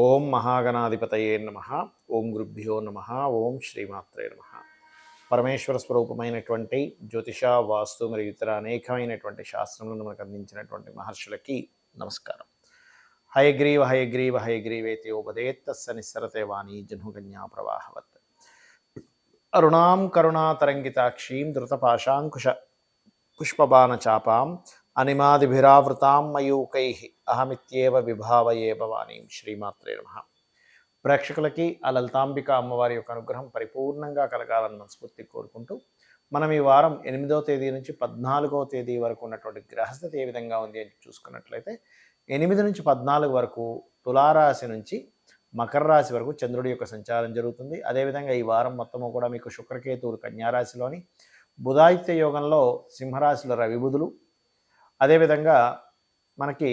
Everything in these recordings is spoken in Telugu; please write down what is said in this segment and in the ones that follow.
ఓం మహాగణాధిపతయే నమ. ఓం గురుభ్యో నమ. ఓం శ్రీమాత్రే నమ. పరమేశ్వర స్వరూపమైనటువంటి జ్యోతిష, వాస్తు మరియు ఇతర అనేకమైనటువంటి శాస్త్రములను మనకు అందించినటువంటి మహర్షులకి నమస్కారం. హయగ్రీవ హయగ్రీవ హయగ్రీవేతి ఉపదేత్తస్స నిస్సరతే వాణి జహ్నుగన్యా ప్రవాహవత్. అరుణాం కరుణాతరంగితాక్షీం ధృతపాశాంకుశ పుష్పబాణచాపాం అనిమాదిభిరావృతాం మయూకైః అహమిత్యేవ విభావయే భవానీం. శ్రీమాత్రే నమః. ప్రేక్షకులకి ఆ లలితాంబిక అమ్మవారి యొక్క అనుగ్రహం పరిపూర్ణంగా కలగాలని మనస్ఫూర్తి కోరుకుంటూ మనం ఈ వారం 8వ తేదీ నుంచి 14వ తేదీ వరకు ఉన్నటువంటి గ్రహస్థితి ఏ విధంగా ఉంది అని చూసుకున్నట్లయితే 8 నుంచి 14 వరకు తులారాశి నుంచి మకర రాశి వరకు చంద్రుడి యొక్క సంచారం జరుగుతుంది. అదేవిధంగా ఈ వారం మొత్తము కూడా మీకు శుక్రకేతువులు కన్యారాశిలోని, బుధాదిత్య యోగంలో సింహరాశిలో రవి బుధులు, అదేవిధంగా మనకి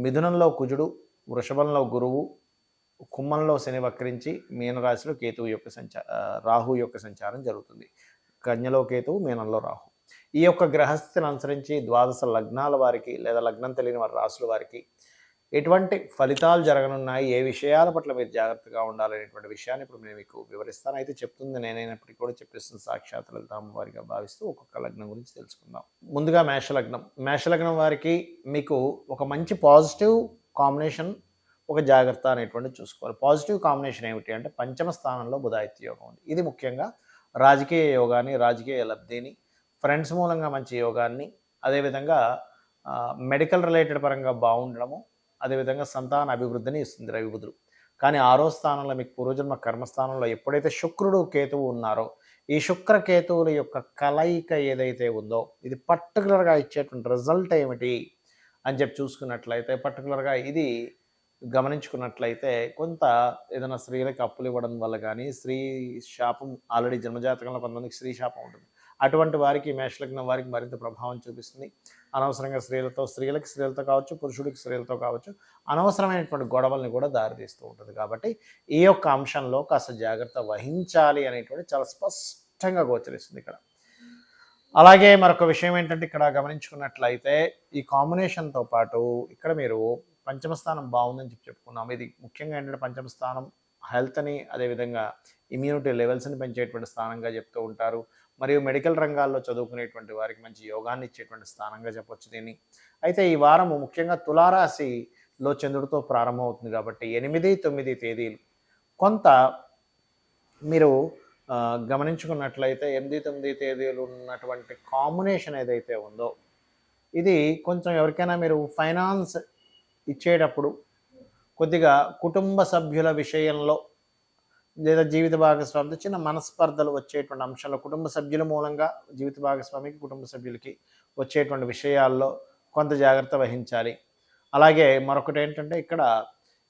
మిథునంలో కుజుడు, వృషభంలో గురువు, కుంభంలో శని వక్రించి మీనరాశిలో కేతువు యొక్క రాహు యొక్క సంచారం జరుగుతుంది. కన్యలో కేతువు, మీనంలో రాహు. ఈ యొక్క గ్రహస్థితిని అనుసరించి ద్వాదశ లగ్నాల వారికి లేదా లగ్నం తెలియని వారి రాశుల వారికి ఎటువంటి ఫలితాలు జరగనున్నాయి, ఏ విషయాల పట్ల మీరు జాగ్రత్తగా ఉండాలనేటువంటి విషయాన్ని ఇప్పుడు నేను మీకు వివరిస్తాను. అయితే చెప్తుంది నేనైనప్పటికీ కూడా చెప్పేస్తుంది సాక్షాత్ లలితాంబ వారిగా భావిస్తూ ఒక్కొక్క లగ్నం గురించి తెలుసుకుందాం. ముందుగా మేషలగ్నం. మేషలగ్నం వారికి మీకు ఒక మంచి పాజిటివ్ కాంబినేషన్, ఒక జాగ్రత్త అనేటువంటిది చూసుకోవాలి. పాజిటివ్ కాంబినేషన్ ఏమిటి అంటే పంచమ స్థానంలో బుధాదిత్య యోగం ఉంది. ఇది ముఖ్యంగా రాజకీయ యోగాన్ని, రాజకీయ లబ్ధిని, ఫ్రెండ్స్ మూలంగా మంచి యోగాన్ని, అదేవిధంగా మెడికల్ రిలేటెడ్ పరంగా బాగుండడము, అదేవిధంగా సంతాన అభివృద్ధిని ఇస్తుంది రవి బుధులు. కానీ 6వ స్థానంలో మీకు పూర్వజన్మ కర్మస్థానంలో ఎప్పుడైతే శుక్రుడు కేతువు ఉన్నారో ఈ శుక్రకేతువుల యొక్క కలయిక ఏదైతే ఉందో ఇది పర్టికులర్గా ఇచ్చేటువంటి రిజల్ట్ ఏమిటి అని చెప్పి చూసుకున్నట్లయితే పర్టికులర్గా ఇది గమనించుకున్నట్లయితే కొంత ఏదైనా స్త్రీలకు అప్పులు ఇవ్వడం వల్ల కానీ, స్త్రీ శాపం ఆల్రెడీ జన్మజాతకంలో కొంతమందికి స్త్రీ శాపం ఉంటుంది. అటువంటి వారికి మేషలగ్నం వారికి మరింత ప్రభావం చూపిస్తుంది. అనవసరంగా స్త్రీలతో కావచ్చు, పురుషుడికి స్త్రీలతో కావచ్చు, అనవసరమైనటువంటి గొడవల్ని కూడా దారితీస్తూ ఉంటుంది. కాబట్టి ఈ యొక్క అంశంలో కాస్త జాగ్రత్త వహించాలి అనేటువంటి చాలా స్పష్టంగా గోచరిస్తుంది ఇక్కడ. అలాగే మరొక విషయం ఏంటంటే ఇక్కడ గమనించుకున్నట్లయితే ఈ కాంబినేషన్తో పాటు ఇక్కడ మీరు పంచమస్థానం బాగుందని చెప్పుకున్నాము. ఇది ముఖ్యంగా ఏంటంటే పంచమస్థానం హెల్త్ని, అదేవిధంగా ఇమ్యూనిటీ లెవెల్స్ని పెంచేటువంటి స్థానంగా చెప్తూ ఉంటారు. మరియు మెడికల్ రంగాల్లో చదువుకునేటువంటి వారికి మంచి యోగాన్ని ఇచ్చేటువంటి స్థానంగా చెప్పొచ్చు దీన్ని. అయితే ఈ వారము ముఖ్యంగా తులారాశిలో చంద్రుడితో ప్రారంభమవుతుంది కాబట్టి 8, 9 తేదీలు కొంత మీరు గమనించుకున్నట్లయితే 8, 9 తేదీలు ఉన్నటువంటి కాంబినేషన్ ఏదైతే ఉందో ఇది కొంచెం ఎవరికైనా మీరు ఫైనాన్స్ ఇచ్చేటప్పుడు కొద్దిగా కుటుంబ సభ్యుల విషయంలో లేదా జీవిత భాగస్వామితో చిన్న మనస్పర్ధలు వచ్చేటువంటి అంశాల్లో, కుటుంబ సభ్యుల మూలంగా జీవిత భాగస్వామికి, కుటుంబ సభ్యులకి వచ్చేటువంటి విషయాల్లో కొంత జాగ్రత్త వహించాలి. అలాగే మరొకటి ఏంటంటే ఇక్కడ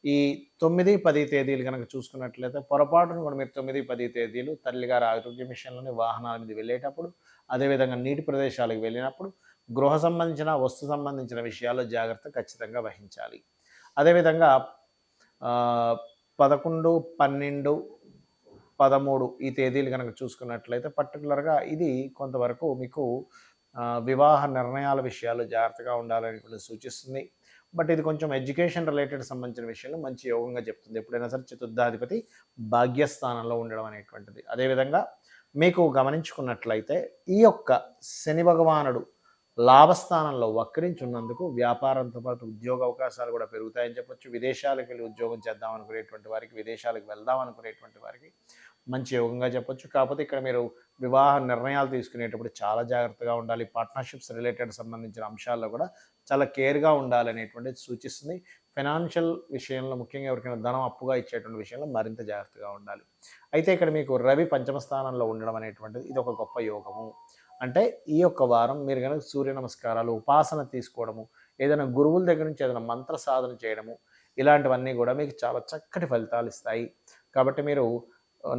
ఈ 9, 10 తేదీలు కనుక చూసుకున్నట్లయితే పొరపాటును కూడా మీరు 9, 10 తేదీలు తల్లిగారి ఆరోగ్య విషయంలోనే వాహనాల మీద వెళ్ళేటప్పుడు, అదేవిధంగా నీటి ప్రదేశాలకు వెళ్ళినప్పుడు, గృహ సంబంధించిన వస్తు సంబంధించిన విషయాల్లో జాగ్రత్త ఖచ్చితంగా వహించాలి. అదేవిధంగా 11, 12, 13 ఈ తేదీలు కనుక చూసుకున్నట్లయితే పర్టికులర్గా ఇది కొంతవరకు మీకు వివాహ నిర్ణయాల విషయాల్లో జాగ్రత్తగా ఉండాలని సూచిస్తుంది. బట్ ఇది కొంచెం ఎడ్యుకేషన్ రిలేటెడ్ సంబంధించిన విషయంలో మంచి యోగంగా చెప్తుంది. ఎప్పుడైనా సరే చతుర్థాధిపతి భాగ్యస్థానంలో ఉండడం అనేటువంటిది. అదేవిధంగా మీకు గమనించుకున్నట్లయితే ఈ యొక్క శని భగవానుడు లాభస్థానంలో వక్రించున్నందుకు వ్యాపారంతో పాటు ఉద్యోగ అవకాశాలు కూడా పెరుగుతాయని చెప్పొచ్చు. విదేశాలకు వెళ్ళి ఉద్యోగం చేద్దాం అనుకునేటువంటి వారికి, విదేశాలకు వెళ్దాం అనుకునేటువంటి వారికి మంచి యోగంగా చెప్పొచ్చు. కాకపోతే ఇక్కడ మీరు వివాహ నిర్ణయాలు తీసుకునేటప్పుడు చాలా జాగ్రత్తగా ఉండాలి. పార్ట్నర్షిప్స్ రిలేటెడ్ సంబంధించిన అంశాల్లో కూడా చాలా కేర్గా ఉండాలనేటువంటిది సూచిస్తుంది. ఫైనాన్షియల్ విషయంలో ముఖ్యంగా ఎవరికైనా ధనం అప్పుగా ఇచ్చేటువంటి విషయంలో మరింత జాగ్రత్తగా ఉండాలి. అయితే ఇక్కడ మీకు రవి పంచమ స్థానంలో ఉండడం అనేటువంటిది ఇది ఒక గొప్ప యోగము. అంటే ఈ యొక్క వారం మీరు కనుక సూర్య నమస్కారాలు, ఉపాసన తీసుకోవడము, ఏదైనా గురువుల దగ్గర నుంచి ఏదైనా మంత్ర సాధన చేయడము, ఇలాంటివన్నీ కూడా మీకు చాలా చక్కటి ఫలితాలు ఇస్తాయి. కాబట్టి మీరు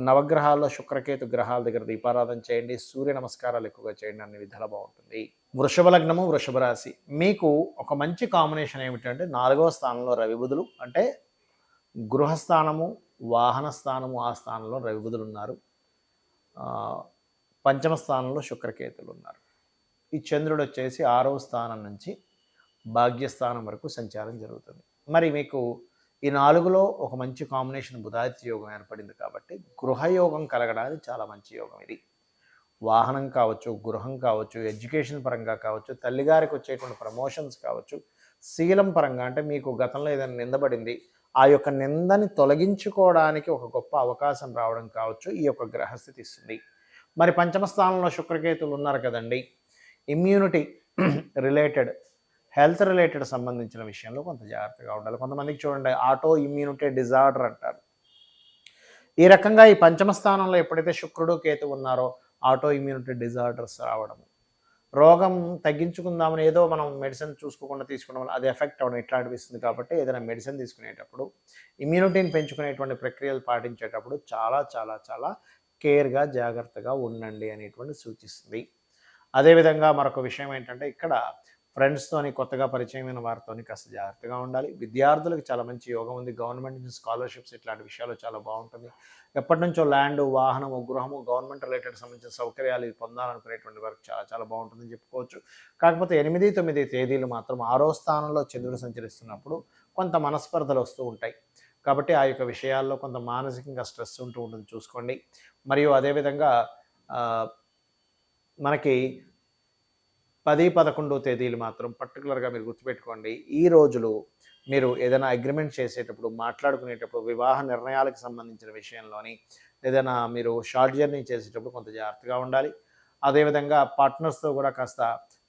నవగ్రహాల్లో శుక్రకేతు గ్రహాల దగ్గర దీపారాధన చేయండి, సూర్య నమస్కారాలు ఎక్కువగా చేయండి, అన్ని విధాలు బాగుంటుంది. వృషభ లగ్నము, వృషభ రాశి. మీకు ఒక మంచి కాంబినేషన్ ఏమిటంటే 4వ స్థానంలో రవి బుధులు, అంటే గృహస్థానము, వాహన స్థానము, ఆ స్థానంలో రవి బుధులు ఉన్నారు. పంచమ స్థానంలో శుక్రకేతులు ఉన్నారు. ఈ చంద్రుడు వచ్చేసి 6వ స్థానం నుంచి భాగ్యస్థానం వరకు సంచారం జరుగుతుంది. మరి మీకు ఈ 4లో ఒక మంచి కాంబినేషన్ బుధాదిత్య యోగం ఏర్పడింది కాబట్టి గృహయోగం కలగడానికి చాలా మంచి యోగం ఇది. వాహనం కావచ్చు, గృహం కావచ్చు, ఎడ్యుకేషన్ పరంగా కావచ్చు, తల్లిగారికి వచ్చేటువంటి ప్రమోషన్స్ కావచ్చు, శీలం పరంగా అంటే మీకు గతంలో ఏదైనా నిందబడింది, ఆ యొక్క నిందని తొలగించుకోవడానికి ఒక గొప్ప అవకాశం రావడం కావచ్చు ఈ యొక్క గ్రహస్థితి ఇస్తుంది. మరి పంచమ స్థానంలో శుక్రకేతులు ఉన్నారు కదండి, ఇమ్యూనిటీ రిలేటెడ్, హెల్త్ రిలేటెడ్ సంబంధించిన విషయంలో కొంత జాగ్రత్తగా ఉండాలి. కొంతమందికి చూడండి ఆటో ఇమ్యూనిటీ డిజార్డర్ అంటారు. ఈ రకంగా ఈ పంచమ స్థానంలో ఎప్పుడైతే శుక్రుడు కేతు ఉన్నారో ఆటో ఇమ్యూనిటీ డిజార్డర్స్ రావడము, రోగం తగ్గించుకుందామని ఏదో మనం మెడిసిన్ చూసుకోకుండా తీసుకోవడం వల్ల అది ఎఫెక్ట్ అవ్వడం ఇట్లాంటివి ఇస్తుంది. కాబట్టి ఏదైనా మెడిసిన్ తీసుకునేటప్పుడు ఇమ్యూనిటీని పెంచుకునేటువంటి ప్రక్రియలు పాటించేటప్పుడు చాలా చాలా చాలా కేర్గా జాగ్రత్తగా ఉండండి అనేటువంటి సూచిస్తుంది. అదేవిధంగా మరొక విషయం ఏంటంటే ఇక్కడ ఫ్రెండ్స్తోని కొత్తగా పరిచయమైన వారితోని కాస్త జాగ్రత్తగా ఉండాలి. విద్యార్థులకు చాలా మంచి యోగం ఉంది. గవర్నమెంట్ నుంచి స్కాలర్షిప్స్ ఇట్లాంటి విషయాలు చాలా బాగుంటుంది. ఎప్పటి నుంచో ల్యాండ్, వాహనము, గృహము, గవర్నమెంట్ రిలేటెడ్ సంబంధించిన సౌకర్యాలు పొందాలనుకునేటువంటి వారికి చాలా చాలా బాగుంటుందని చెప్పుకోవచ్చు. కాకపోతే 8, 9 తేదీలు మాత్రం 6వ స్థానంలో చంద్రుడు సంచరిస్తున్నప్పుడు కొంత మనస్పర్ధలు వస్తూ ఉంటాయి. కాబట్టి ఆ యొక్క విషయాల్లో కొంత మానసికంగా స్ట్రెస్ ఉంటూ ఉంటుంది, చూసుకోండి. మరియు అదేవిధంగా మనకి 10, 11 తేదీలు మాత్రం పర్టికులర్గా మీరు గుర్తుపెట్టుకోండి. ఈ రోజులు మీరు ఏదైనా అగ్రిమెంట్ చేసేటప్పుడు, మాట్లాడుకునేటప్పుడు, వివాహ నిర్ణయాలకు సంబంధించిన విషయంలోని ఏదైనా మీరు షార్ట్ జర్నీ చేసేటప్పుడు కొంత జాగ్రత్తగా ఉండాలి. అదేవిధంగా పార్ట్నర్స్తో కూడా కాస్త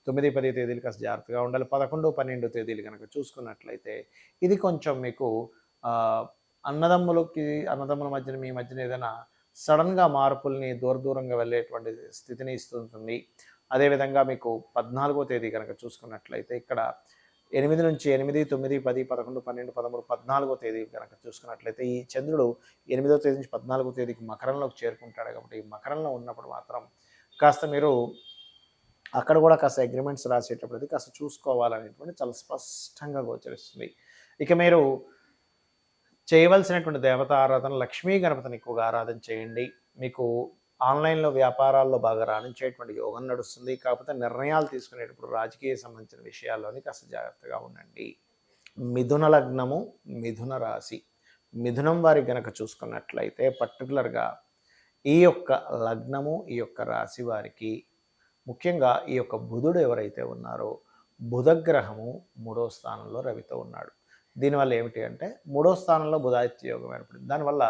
9, 10 తేదీలు కాస్త జాగ్రత్తగా ఉండాలి. 11, 12 తేదీలు కనుక చూసుకున్నట్లయితే ఇది కొంచెం మీకు అన్నదమ్ముల మధ్యన మీ మధ్యన ఏదైనా సడన్గా మార్పుల్ని దూరంగా వెళ్ళేటువంటి స్థితిని ఇస్తుంటుంది. అదేవిధంగా మీకు 14వ తేదీ కనుక చూసుకున్నట్లయితే ఇక్కడ 8 నుంచి 8, 9, 10, 11, 12, 13, 14వ తేదీ కనుక చూసుకున్నట్లయితే ఈ చంద్రుడు 8వ తేదీ నుంచి 14వ తేదీకి మకరంలోకి చేరుకుంటాడు. కాబట్టి ఈ మకరంలో ఉన్నప్పుడు మాత్రం కాస్త మీరు అక్కడ కూడా కాస్త అగ్రిమెంట్స్ రాసేటప్పుడు కాస్త చూసుకోవాలనేటువంటి చాలా స్పష్టంగా గోచరిస్తుంది. ఇక మీరు చేయవలసినటువంటి దేవత ఆరాధన లక్ష్మీ గణపతిని ఎక్కువగా ఆరాధన చేయండి. మీకు ఆన్లైన్లో వ్యాపారాల్లో బాగా రాణించేటువంటి యోగం నడుస్తుంది. కాకపోతే నిర్ణయాలు తీసుకునేటప్పుడు రాజకీయ సంబంధించిన విషయాల్లోని కాస్త జాగ్రత్తగా ఉండండి. మిథున లగ్నము, మిథున రాశి, మిథునం వారి గనక చూసుకున్నట్లయితే పర్టికులర్గా ఈ యొక్క లగ్నము, ఈ యొక్క రాశి వారికి ముఖ్యంగా ఈ యొక్క బుధుడు ఎవరైతే ఉన్నారో బుధగ్రహము 3వ స్థానంలో రవితో ఉన్నాడు. దీనివల్ల ఏమిటి అంటే 3వ స్థానంలో బుధాదిత్య యోగం ఏర్పడింది. దానివల్ల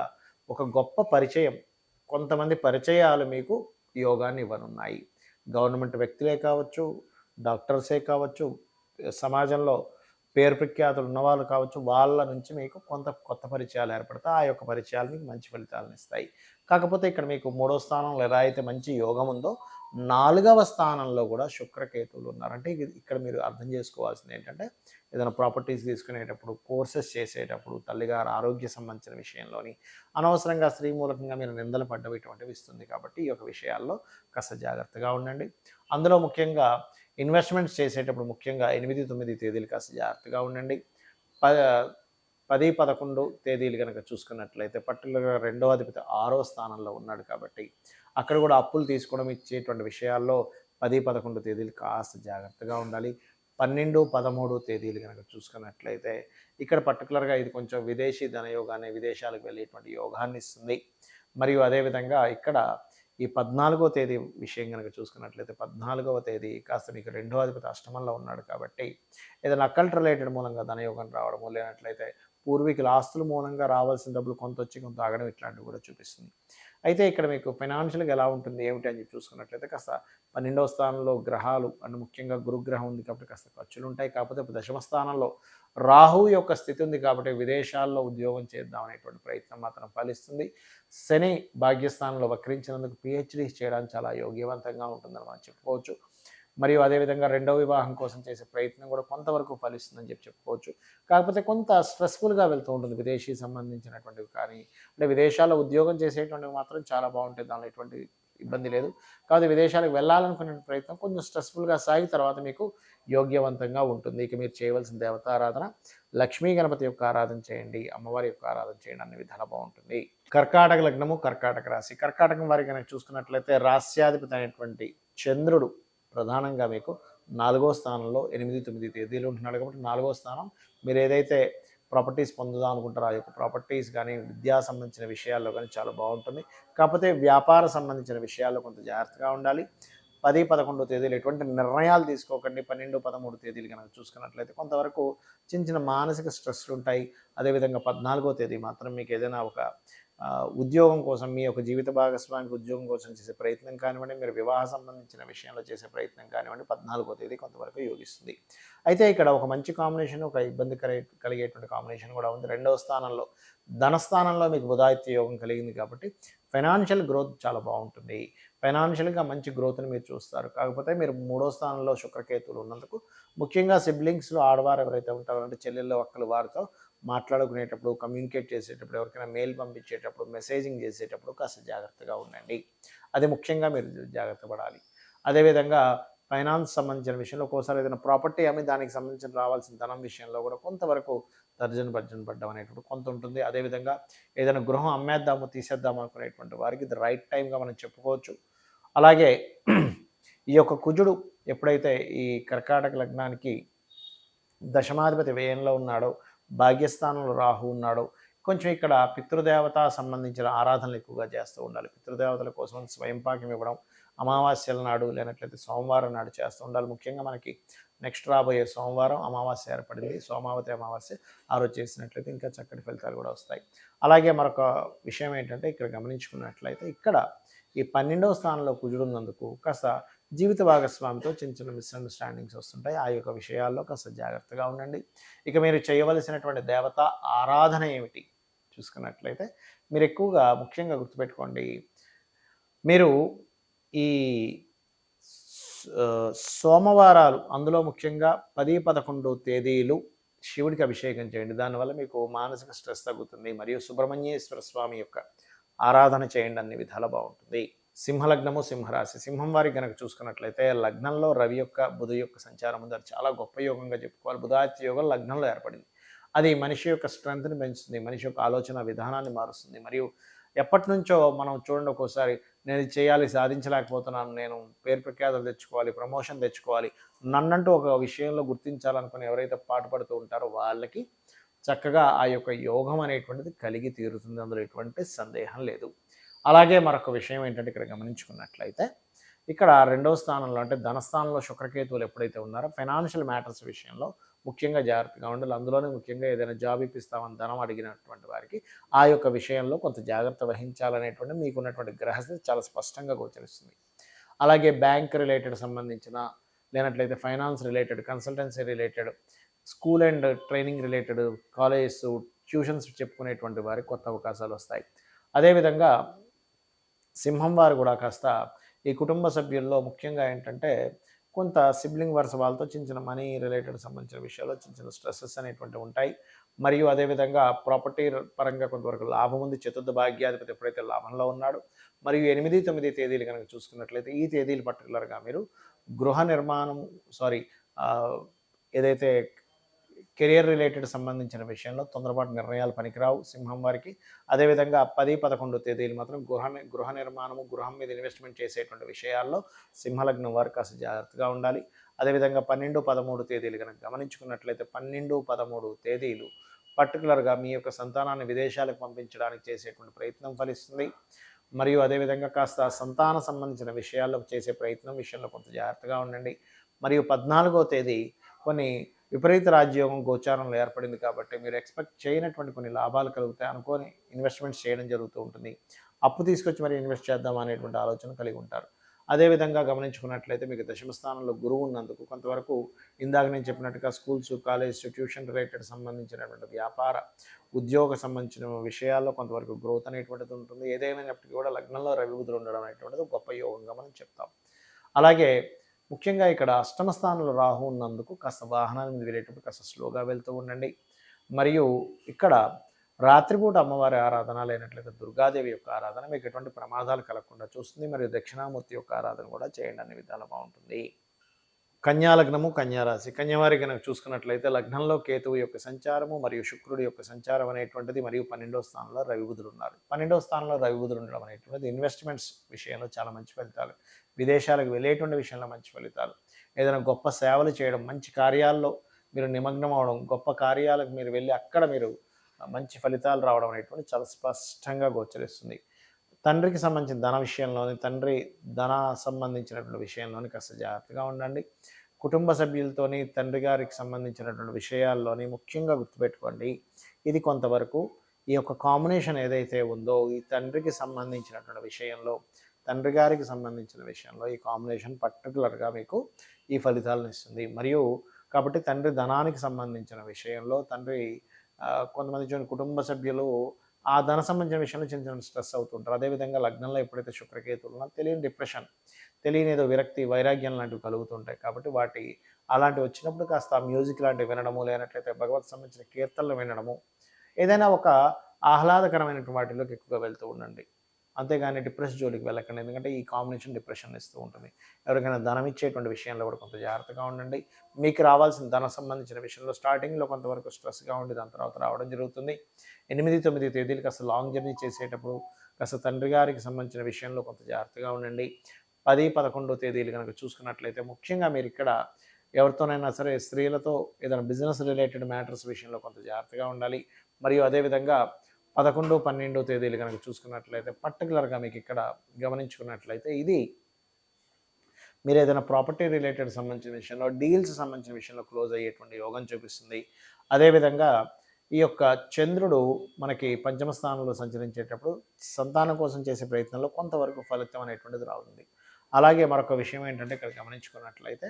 ఒక గొప్ప పరిచయం, కొంతమంది పరిచయాలు మీకు యోగాన్ని ఇవ్వనున్నాయి. గవర్నమెంట్ వ్యక్తులే కావచ్చు, డాక్టర్సే కావచ్చు, సమాజంలో పేరు ప్రఖ్యాతులు ఉన్నవాళ్ళు కావచ్చు, వాళ్ళ నుంచి మీకు కొంత కొత్త పరిచయాలు ఏర్పడతాయి. ఆ యొక్క పరిచయాలు మీకు మంచి ఫలితాలను ఇస్తాయి. కాకపోతే ఇక్కడ మీకు 3వ స్థానంలో ఎలా అయితే మంచి యోగం ఉందో 4వ స్థానంలో కూడా శుక్రకేతువులు ఉన్నారు. అంటే ఇక్కడ మీరు అర్థం చేసుకోవాల్సింది ఏంటంటే ఏదైనా ప్రాపర్టీస్ తీసుకునేటప్పుడు, కోర్సెస్ చేసేటప్పుడు, తల్లిగారు ఆరోగ్య సంబంధించిన విషయంలోని అనవసరంగా స్త్రీ మూలకంగా మీరు నిందలు పడ్డవి ఇటువంటివి ఇస్తుంది. కాబట్టి ఈ యొక్క విషయాల్లో కాస్త జాగ్రత్తగా ఉండండి. అందులో ముఖ్యంగా ఇన్వెస్ట్మెంట్స్ చేసేటప్పుడు ముఖ్యంగా 8, 9 తేదీలు కాస్త జాగ్రత్తగా ఉండండి. 10, 11 తేదీలు కనుక చూసుకున్నట్లయితే పర్టికులర్గా 2వ అధిపతి 6వ స్థానంలో ఉన్నాడు. కాబట్టి అక్కడ కూడా అప్పులు తీసుకోవడం ఇచ్చేటువంటి విషయాల్లో 10, 11 తేదీలు కాస్త జాగ్రత్తగా ఉండాలి. 12, 13 తేదీలు కనుక చూసుకున్నట్లయితే ఇక్కడ పర్టికులర్గా ఇది కొంచెం విదేశీ ధనయోగాన్ని, విదేశాలకు వెళ్ళేటువంటి యోగాన్ని ఇస్తుంది. మరియు అదేవిధంగా ఇక్కడ ఈ 14వ తేదీ విషయం కనుక చూసుకున్నట్లయితే 14వ తేదీ కాస్త మీకు 2వ అధిపతి అష్టమంలో ఉన్నాడు. కాబట్టి ఏదైనా అకల్ట్ రిలేటెడ్ మూలంగా ధనయోగం రావడము, లేనట్లయితే పూర్వీకుల ఆస్తుల మూలంగా రావాల్సిన డబ్బులు కొంత వచ్చి కొంత ఆగడం ఇట్లాంటివి కూడా చూపిస్తుంది. అయితే ఇక్కడ మీకు ఫైనాన్షియల్గా ఎలా ఉంటుంది ఏమిటి అని చెప్పి చూసుకున్నట్లయితే కాస్త 12వ స్థానంలో గ్రహాలు అంటే ముఖ్యంగా గురుగ్రహం ఉంది కాబట్టి కాస్త ఖర్చులు ఉంటాయి. కాకపోతే 10వ స్థానంలో రాహు యొక్క స్థితి ఉంది కాబట్టి విదేశాల్లో ఉద్యోగం చేద్దాం అనేటువంటి ప్రయత్నం మాత్రం ఫలిస్తుంది. శని భాగ్యస్థానంలో వక్రించినందుకు పిహెచ్డీ చేయడానికి చాలా యోగ్యవంతంగా ఉంటుందని మనం చెప్పుకోవచ్చు. మరియు అదేవిధంగా 2వ వివాహం కోసం చేసే ప్రయత్నం కూడా కొంతవరకు ఫలిస్తుందని చెప్పుకోవచ్చు. కాకపోతే కొంత స్ట్రెస్ఫుల్గా వెళ్తూ ఉంటుంది విదేశీ సంబంధించినటువంటివి. కానీ అంటే విదేశాల్లో ఉద్యోగం చేసేటువంటివి మాత్రం చాలా బాగుంటుంది, దానిలో ఎటువంటి ఇబ్బంది లేదు. కాబట్టి విదేశాలకు వెళ్ళాలనుకునే ప్రయత్నం కొంచెం స్ట్రెస్ఫుల్గా సాగి తర్వాత మీకు యోగ్యవంతంగా ఉంటుంది. ఇక మీరు చేయవలసిన దేవతారాధన లక్ష్మీ గణపతి యొక్క ఆరాధన చేయండి, అమ్మవారి యొక్క ఆరాధన చేయండి, అన్ని విధాలు బాగుంటుంది. కర్కాటక లగ్నము, కర్కాటక రాశి. కర్కాటకం వారికి కనుక చూసుకున్నట్లయితే రాస్యాధిపతి అయినటువంటి చంద్రుడు ప్రధానంగా మీకు 4వ స్థానంలో 8, 9 తేదీలు ఉంటున్నాడు. కాబట్టి 4వ స్థానం మీరు ఏదైతే ప్రాపర్టీస్ పొందుదాం అనుకుంటారో ఆ యొక్క ప్రాపర్టీస్ కానీ, విద్యా సంబంధించిన విషయాల్లో కానీ చాలా బాగుంటుంది. కాకపోతే వ్యాపార సంబంధించిన విషయాల్లో కొంత జాగ్రత్తగా ఉండాలి. 10, 11 తేదీలు ఎటువంటి నిర్ణయాలు తీసుకోకండి. 12, 13 తేదీలు కనుక చూసుకున్నట్లయితే కొంతవరకు చిన్న చిన్న మానసిక స్ట్రెస్లు ఉంటాయి. అదేవిధంగా 14వ తేదీ మాత్రం మీకు ఏదైనా ఒక ఉద్యోగం కోసం, మీ యొక్క జీవిత భాగస్వామికి ఉద్యోగం కోసం చేసే ప్రయత్నం కానివ్వండి, మీరు వివాహ సంబంధించిన విషయంలో చేసే ప్రయత్నం కానివ్వండి, 14వ తేదీ కొంతవరకు యోగిస్తుంది. అయితే ఇక్కడ ఒక మంచి కాంబినేషన్, ఒక ఇబ్బంది కలిగేటువంటి కాంబినేషన్ కూడా ఉంది. 2వ స్థానంలో ధనస్థానంలో మీకు బుధాదిత్య యోగం కలిగింది కాబట్టి ఫైనాన్షియల్ గ్రోత్ చాలా బాగుంటుంది. ఫైనాన్షియల్గా మంచి గ్రోత్ని మీరు చూస్తారు. కాకపోతే మీరు 3వ స్థానంలో శుక్రకేతువులు ఉన్నందుకు ముఖ్యంగా సిబ్లింగ్స్లో ఆడవారు ఎవరైతే ఉంటారో, అంటే చెల్లెళ్ళు అక్కలు, వారితో మాట్లాడుకునేటప్పుడు, కమ్యూనికేట్ చేసేటప్పుడు, ఎవరికైనా మెయిల్ పంపించేటప్పుడు, మెసేజింగ్ చేసేటప్పుడు కాస్త జాగ్రత్తగా ఉండండి. అది ముఖ్యంగా మీరు జాగ్రత్త పడాలి. అదేవిధంగా ఫైనాన్స్ సంబంధించిన విషయంలో ఒక్కోసారి ఏదైనా ప్రాపర్టీ అమ్మి దానికి సంబంధించిన రావాల్సిన ధనం విషయంలో కూడా కొంతవరకు తర్జన భర్జన పడ్డం అనేటువంటి కొంత ఉంటుంది. అదేవిధంగా ఏదైనా గృహం అమ్మేద్దాము, తీసేద్దాము అనుకునేటువంటి వారికి ఇది రైట్ టైంగా మనం చెప్పుకోవచ్చు. అలాగే ఈ యొక్క కుజుడు ఎప్పుడైతే ఈ కర్కాటక లగ్నానికి దశమాధిపతి వ్యయంలో ఉన్నాడో, భాగ్యస్థానంలో రాహు ఉన్నాడో, కొంచెం ఇక్కడ పితృదేవత సంబంధించిన ఆరాధనలు ఎక్కువగా చేస్తూ ఉండాలి. పితృదేవతల కోసం స్వయంపాకం ఇవ్వడం, అమావాస్యల నాడు లేనట్లయితే సోమవారం నాడు చేస్తూ ఉండాలి. ముఖ్యంగా మనకి నెక్స్ట్ రాబోయే సోమవారం అమావాస్య ఏర్పడింది, సోమావతి అమావాస్య. ఆ రోజు చేసినట్లయితే ఇంకా చక్కటి ఫలితాలు కూడా వస్తాయి. అలాగే మరొక విషయం ఏంటంటే ఇక్కడ గమనించుకున్నట్లయితే ఇక్కడ ఈ 12వ స్థానంలో కుజుడున్నందుకు కాస్త జీవిత భాగస్వామితో చిన్న చిన్న మిస్అండర్స్టాండింగ్స్ వస్తుంటాయి. ఆ యొక్క విషయాల్లో కాస్త జాగ్రత్తగా ఉండండి. ఇక మీరు చేయవలసినటువంటి దేవత ఆరాధన ఏమిటి చూసుకున్నట్లయితే మీరు ఎక్కువగా ముఖ్యంగా గుర్తుపెట్టుకోండి, మీరు ఈ సోమవారాలు, అందులో ముఖ్యంగా 10, 11 తేదీలు శివుడికి అభిషేకం చేయండి. దానివల్ల మీకు మానసిక స్ట్రెస్ తగ్గుతుంది. మరియు సుబ్రహ్మణ్యేశ్వర స్వామి యొక్క ఆరాధన చేయండి, అన్ని విధాల బాగుంటుంది. సింహలగ్నము, సింహరాశి. సింహం వారికి కనుక చూసుకున్నట్లయితే లగ్నంలో రవి యొక్క, బుధ యొక్క సంచారం ఉంది. అది చాలా గొప్ప యోగంగా చెప్పుకోవాలి. బుధాదిత్య యోగం లగ్నంలో ఏర్పడింది. అది మనిషి యొక్క స్ట్రెంగ్త్ని పెంచుతుంది, మనిషి యొక్క ఆలోచన విధానాన్ని మారుస్తుంది. మరియు ఎప్పటి నుంచో మనం చూడండి, ఒక్కోసారి నేను ఇది చేయాలి, సాధించలేకపోతున్నాను, నేను పేరు ప్రఖ్యాతలు తెచ్చుకోవాలి, ప్రమోషన్ తెచ్చుకోవాలి, నన్నంటూ ఒక విషయంలో గుర్తించాలనుకుని ఎవరైతే పాటుపడుతూ ఉంటారో వాళ్ళకి చక్కగా ఆ యొక్క యోగం అనేటువంటిది కలిగి తీరుతుంది. అందులో ఎటువంటి సందేహం లేదు. అలాగే మరొక విషయం ఏంటంటే ఇక్కడ గమనించుకున్నట్లయితే ఇక్కడ 2వ స్థానంలో అంటే ధనస్థానంలో శుక్రకేతువులు ఎప్పుడైతే ఉన్నారో ఫైనాన్షియల్ మ్యాటర్స్ విషయంలో ముఖ్యంగా జాగ్రత్తగా ఉండాలి. అందులోనే ముఖ్యంగా ఏదైనా జాబ్ ఇప్పిస్తామని ధనం అడిగినటువంటి వారికి ఆ యొక్క విషయంలో కొంత జాగ్రత్త వహించాలనేటువంటి మీకున్నటువంటి గ్రహస్థితి చాలా స్పష్టంగా గోచరిస్తుంది. అలాగే బ్యాంక్ రిలేటెడ్ సంబంధించిన, లేనట్లయితే finance related, consultancy related, school and training related, colleges, tuitions చెప్పుకునేటువంటి వారికి కొత్త అవకాశాలు వస్తాయి. అదేవిధంగా సింహం వారు కూడా కాస్త ఈ కుటుంబ సభ్యుల్లో ముఖ్యంగా ఏంటంటే కొంత సిబ్లింగ్ వరుస వాళ్ళతో చిన్న చిన్న మనీ రిలేటెడ్ సంబంధించిన విషయాల్లో చిన్న చిన్న స్ట్రెస్సెస్ అనేటువంటివి ఉంటాయి. మరియు అదేవిధంగా ప్రాపర్టీ పరంగా కొంతవరకు లాభం ఉంది. చతుర్థ భాగ్యాధిపతి ఎప్పుడైతే లాభంలో ఉన్నాడో, మరియు 8, 9 తేదీలు కనుక చూసుకున్నట్లయితే ఈ తేదీలు పర్టికులర్గా మీరు గృహ నిర్మాణం ఏదైతే కెరియర్ రిలేటెడ్ సంబంధించిన విషయంలో తొందరపాటు నిర్ణయాలు పనికిరావు సింహం వారికి. అదేవిధంగా 10, 11 తేదీలు మాత్రం గృహ నిర్మాణము, గృహం మీద ఇన్వెస్ట్మెంట్ చేసేటువంటి విషయాల్లో సింహలగ్నం వారు కాస్త జాగ్రత్తగా ఉండాలి. అదేవిధంగా 12, 13 తేదీలు కనుక గమనించుకున్నట్లయితే 12, 13 తేదీలు పర్టికులర్గా మీ యొక్క సంతానాన్ని విదేశాలకు పంపించడానికి చేసేటువంటి ప్రయత్నం ఫలిస్తుంది. మరియు అదేవిధంగా కాస్త సంతాన సంబంధించిన విషయాల్లో చేసే ప్రయత్నం విషయంలో కొంత జాగ్రత్తగా ఉండండి. మరియు 14వ తేదీ కొన్ని విపరీత రాజ్యోగం గోచారంలో ఏర్పడింది కాబట్టి మీరు ఎక్స్పెక్ట్ చేయనటువంటి కొన్ని లాభాలు కలుగుతాయి. అనుకోని ఇన్వెస్ట్మెంట్స్ చేయడం జరుగుతూ ఉంటుంది. అప్పు తీసుకొచ్చి మరి ఇన్వెస్ట్ చేద్దాం అనేటువంటి ఆలోచన కలిగి ఉంటారు. అదేవిధంగా గమనించుకున్నట్లయితే మీకు దశమ స్థానంలో గురువు ఉన్నందుకు కొంతవరకు ఇందాక నేను చెప్పినట్టుగా స్కూల్స్, కాలేజ్, ట్యూషన్ రిలేటెడ్ సంబంధించినటువంటి వ్యాపార, ఉద్యోగ సంబంధించిన విషయాల్లో కొంతవరకు గ్రోత్ అనేటువంటిది ఉంటుంది. ఏదేమైనప్పటికీ కూడా లగ్నంలో రవి బుధులు ఉండడం అనేటువంటిది గొప్ప యోగంగా మనం చెప్తాం. అలాగే ముఖ్యంగా ఇక్కడ అష్టమ స్థానంలో రాహు ఉన్నందుకు కాస్త వాహనాల మీద వెళ్ళేటప్పుడు కాస్త స్లోగా వెళ్తూ ఉండండి. మరియు ఇక్కడ రాత్రిపూట అమ్మవారి ఆరాధన, లేనట్లయితే దుర్గాదేవి యొక్క ఆరాధన మీకు ఎటువంటి ప్రమాదాలు కలగకుండా చూస్తుంది. మరియు దక్షిణామూర్తి యొక్క ఆరాధన కూడా చేయండి, అన్ని విధాలు బాగుంటుంది. కన్యా లగ్నము, కన్యారాశి. కన్యవారి కనుక చూసుకున్నట్లయితే లగ్నంలో కేతువు యొక్క సంచారము మరియు శుక్రుడి యొక్క సంచారం అనేటువంటిది, మరియు 12వ స్థానంలో రవి బుధులు ఉన్నారు. 12వ స్థానంలో రవి బుధులు ఉండడం అనేటువంటిది ఇన్వెస్ట్మెంట్స్ విషయంలో చాలా మంచి ఫలితాలు, విదేశాలకు వెళ్ళేటువంటి విషయంలో మంచి ఫలితాలు, ఏదైనా గొప్ప సేవలు చేయడం, మంచి కార్యాల్లో మీరు నిమగ్నం అవడం, గొప్ప కార్యాలకు మీరు వెళ్ళి అక్కడ మీరు మంచి ఫలితాలు రావడం అనేటువంటి చాలా స్పష్టంగా గోచరిస్తుంది. తండ్రికి సంబంధించిన ధన విషయంలోని, తండ్రి ధన సంబంధించినటువంటి విషయంలోని కాస్త జాగ్రత్తగా ఉండండి. కుటుంబ సభ్యులతోని తండ్రి గారికి సంబంధించినటువంటి విషయాల్లోని ముఖ్యంగా గుర్తుపెట్టుకోండి, ఇది కొంతవరకు ఈ యొక్క కాంబినేషన్ ఏదైతే ఉందో ఈ తండ్రికి సంబంధించినటువంటి విషయంలో, తండ్రి గారికి సంబంధించిన విషయంలో ఈ కాంబినేషన్ పర్టికులర్గా మీకు ఈ ఫలితాలను ఇస్తుంది. మరియు కాబట్టి తండ్రి ధనానికి సంబంధించిన విషయంలో తండ్రి కొంతమంది కుటుంబ సభ్యులు ఆ ధన సంబంధించిన విషయంలో చిన్న చిన్న స్ట్రెస్ అవుతుంటారు. అదేవిధంగా లగ్నంలో ఎప్పుడైతే శుక్రకేతువులు తెలియని డిప్రెషన్, తెలియని ఏదో విరక్తి, వైరాగ్యం లాంటివి కలుగుతుంటాయి. కాబట్టి అలాంటివి వచ్చినప్పుడు కాస్త మ్యూజిక్ లాంటివి వినడము, లేనట్లయితే భగవత్ సంబంధించిన కీర్తనలు వినడము, ఏదైనా ఒక ఆహ్లాదకరమైనటువంటి వాటిలోకి ఎక్కువగా వెళ్తూ ఉండండి. అంతేగాని డిప్రెషన్ జోలికి వెళ్ళకండి. ఎందుకంటే ఈ కాంబినేషన్ డిప్రెషన్ ఇస్తూ ఉంటుంది. ఎవరికైనా ధనం ఇచ్చేటువంటి విషయంలో కూడా కొంత జాగ్రత్తగా ఉండండి. మీకు రావాల్సిన ధన సంబంధించిన విషయంలో స్టార్టింగ్లో కొంతవరకు స్ట్రెస్గా ఉండి దాని తర్వాత రావడం జరుగుతుంది. 8, 9 తేదీలు కాస్త లాంగ్ జర్నీ చేసేటప్పుడు కాస్త తండ్రి గారికి సంబంధించిన విషయంలో కొంత జాగ్రత్తగా ఉండండి. 10, 11 తేదీలు కనుక చూసుకున్నట్లయితే ముఖ్యంగా మీరు ఇక్కడ ఎవరితోనైనా సరే స్త్రీలతో ఏదైనా బిజినెస్ రిలేటెడ్ మ్యాటర్స్ విషయంలో కొంత జాగ్రత్తగా ఉండాలి. మరియు అదేవిధంగా 11, 12 తేదీలు కనుక చూసుకున్నట్లయితే పర్టికులర్గా మీకు ఇక్కడ గమనించుకున్నట్లయితే ఇది మీరు ఏదైనా ప్రాపర్టీ రిలేటెడ్ సంబంధించిన విషయంలో, డీల్స్ సంబంధించిన విషయంలో క్లోజ్ అయ్యేటువంటి యోగం చూపిస్తుంది. అదేవిధంగా ఈ యొక్క చంద్రుడు మనకి పంచమ స్థానంలో సంచరించేటప్పుడు సంతానం కోసం చేసే ప్రయత్నంలో కొంతవరకు ఫలితం అనేటువంటిది రావుతుంది. అలాగే మరొక విషయం ఏంటంటే ఇక్కడ గమనించుకున్నట్లయితే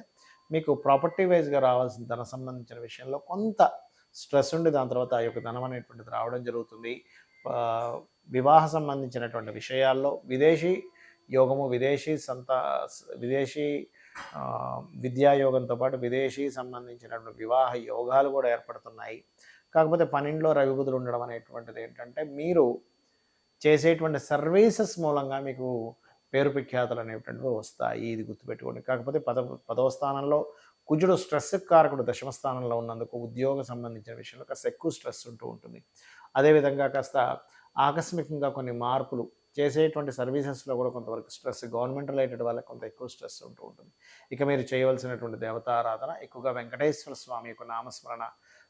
మీకు ప్రాపర్టీ వైజ్గా రావాల్సిన ధన సంబంధించిన విషయంలో కొంత స్ట్రెస్ ఉండి దాని తర్వాత ఆ యొక్క ధనం అనేటువంటిది రావడం జరుగుతుంది. వివాహ సంబంధించినటువంటి విషయాల్లో విదేశీ యోగము, విదేశీ విద్యాయోగంతో పాటు విదేశీ సంబంధించినటువంటి వివాహ యోగాలు కూడా ఏర్పడుతున్నాయి. కాకపోతే 12లో రవి బుధులు ఉండడం అనేటువంటిది ఏంటంటే మీరు చేసేటువంటి సర్వీసెస్ మూలంగా మీకు పేరు ప్రఖ్యాతలు అనేటువంటివి వస్తాయి. ఇది గుర్తుపెట్టుకోండి. కాకపోతే 10వ స్థానంలో కుజుడు స్ట్రెస్ కారకుడు దశమ స్థానంలో ఉన్నందుకు ఉద్యోగం సంబంధించిన విషయంలో కాస్త ఎక్కువ స్ట్రెస్ ఉంటూ ఉంటుంది. అదేవిధంగా కాస్త ఆకస్మికంగా కొన్ని మార్పులు చేసేటువంటి సర్వీసెస్లో కూడా కొంతవరకు స్ట్రెస్, గవర్నమెంట్ రిలేటెడ్ వాళ్ళకి కొంత ఎక్కువ స్ట్రెస్ ఉంటూ ఉంటుంది. ఇక మీరు చేయవలసినటువంటి దేవతారాధన ఎక్కువగా వెంకటేశ్వర స్వామి యొక్క నామస్మరణ,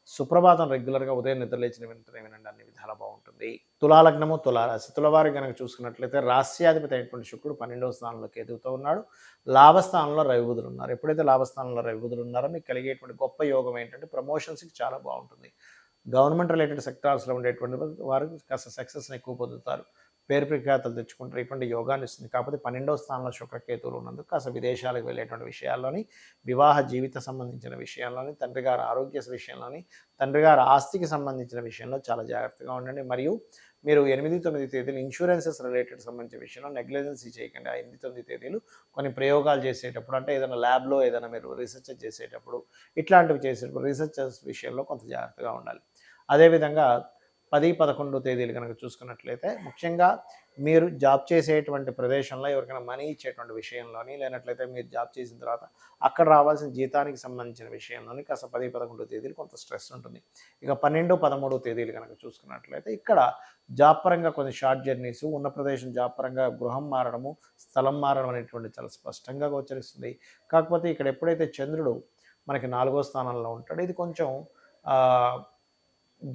సుప్రభాతం రెగ్యులర్గా ఉదయం నిద్రలేచిన వెంటనే వినండి, అన్ని విధాలా బాగుంటుంది. తులాలగ్నము, తులారాశి. తులవారి కనుక చూసుకున్నట్లయితే రాశ్యాధిపతి అయినటువంటి శుక్రుడు 12వ స్థానంలో కేతువుతో ఉన్నాడు. లాభస్థానంలో రవి బుధులు ఉన్నారు. ఎప్పుడైతే లాభస్థానంలో రవి బుధులు ఉన్నారో మీకు కలిగేటువంటి గొప్ప యోగం ఏంటంటే ప్రమోషన్స్కి చాలా బాగుంటుంది. గవర్నమెంట్ రిలేటెడ్ సెక్టార్స్లో ఉండేటువంటి వారు కాస్త సక్సెస్ని ఎక్కువ పొందుతారు, పేరు ప్రఖ్యాతలు తెచ్చుకుంటారు. ఇటువంటి యోగాన్ని ఇస్తుంది. కాకపోతే 12వ స్థానంలో శుక్రకేతువులు ఉన్నందుకు కాస్త విదేశాలకు వెళ్ళేటువంటి విషయాల్లోని, వివాహ జీవిత సంబంధించిన విషయాల్లోని, తండ్రి గారి ఆరోగ్య విషయంలోని, తండ్రి గారి ఆస్తికి సంబంధించిన విషయంలో చాలా జాగ్రత్తగా ఉండండి. మరియు మీరు 8, 9 తేదీలు ఇన్సూరెన్సెస్ రిలేటెడ్ సంబంధించిన విషయంలో నెగ్లిజెన్సీ చేయకండి. ఆ 8, 9 తేదీలు కొన్ని ప్రయోగాలు చేసేటప్పుడు, అంటే ఏదైనా ల్యాబ్లో ఏదైనా మీరు రీసెర్చ్ చేసేటప్పుడు, ఇట్లాంటివి చేసేటప్పుడు రీసెర్చ్ విషయంలో కొంత జాగ్రత్తగా ఉండాలి. అదేవిధంగా 10, 11 తేదీలు కనుక చూసుకున్నట్లయితే ముఖ్యంగా మీరు జాబ్ చేసేటువంటి ప్రదేశంలో ఎవరికైనా మనీ ఇచ్చేటువంటి విషయంలోని, లేనట్లయితే మీరు జాబ్ చేసిన తర్వాత అక్కడ రావాల్సిన జీతానికి సంబంధించిన విషయంలోని కాస్త 10, 11 తేదీలు కొంత స్ట్రెస్ ఉంటుంది. ఇక 12, 13 తేదీలు కనుక చూసుకున్నట్లయితే ఇక్కడ జాబ్ పరంగా కొన్ని షార్ట్ జర్నీస్, ఉన్న ప్రదేశం జాబ్ పరంగా గృహం మారడము, స్థలం మారడం అనేటువంటి చాలా స్పష్టంగా గోచరిస్తుంది. కాకపోతే ఇక్కడ ఎప్పుడైతే చంద్రుడు మనకి 4వ స్థానంలో ఉంటాడో ఇది కొంచెం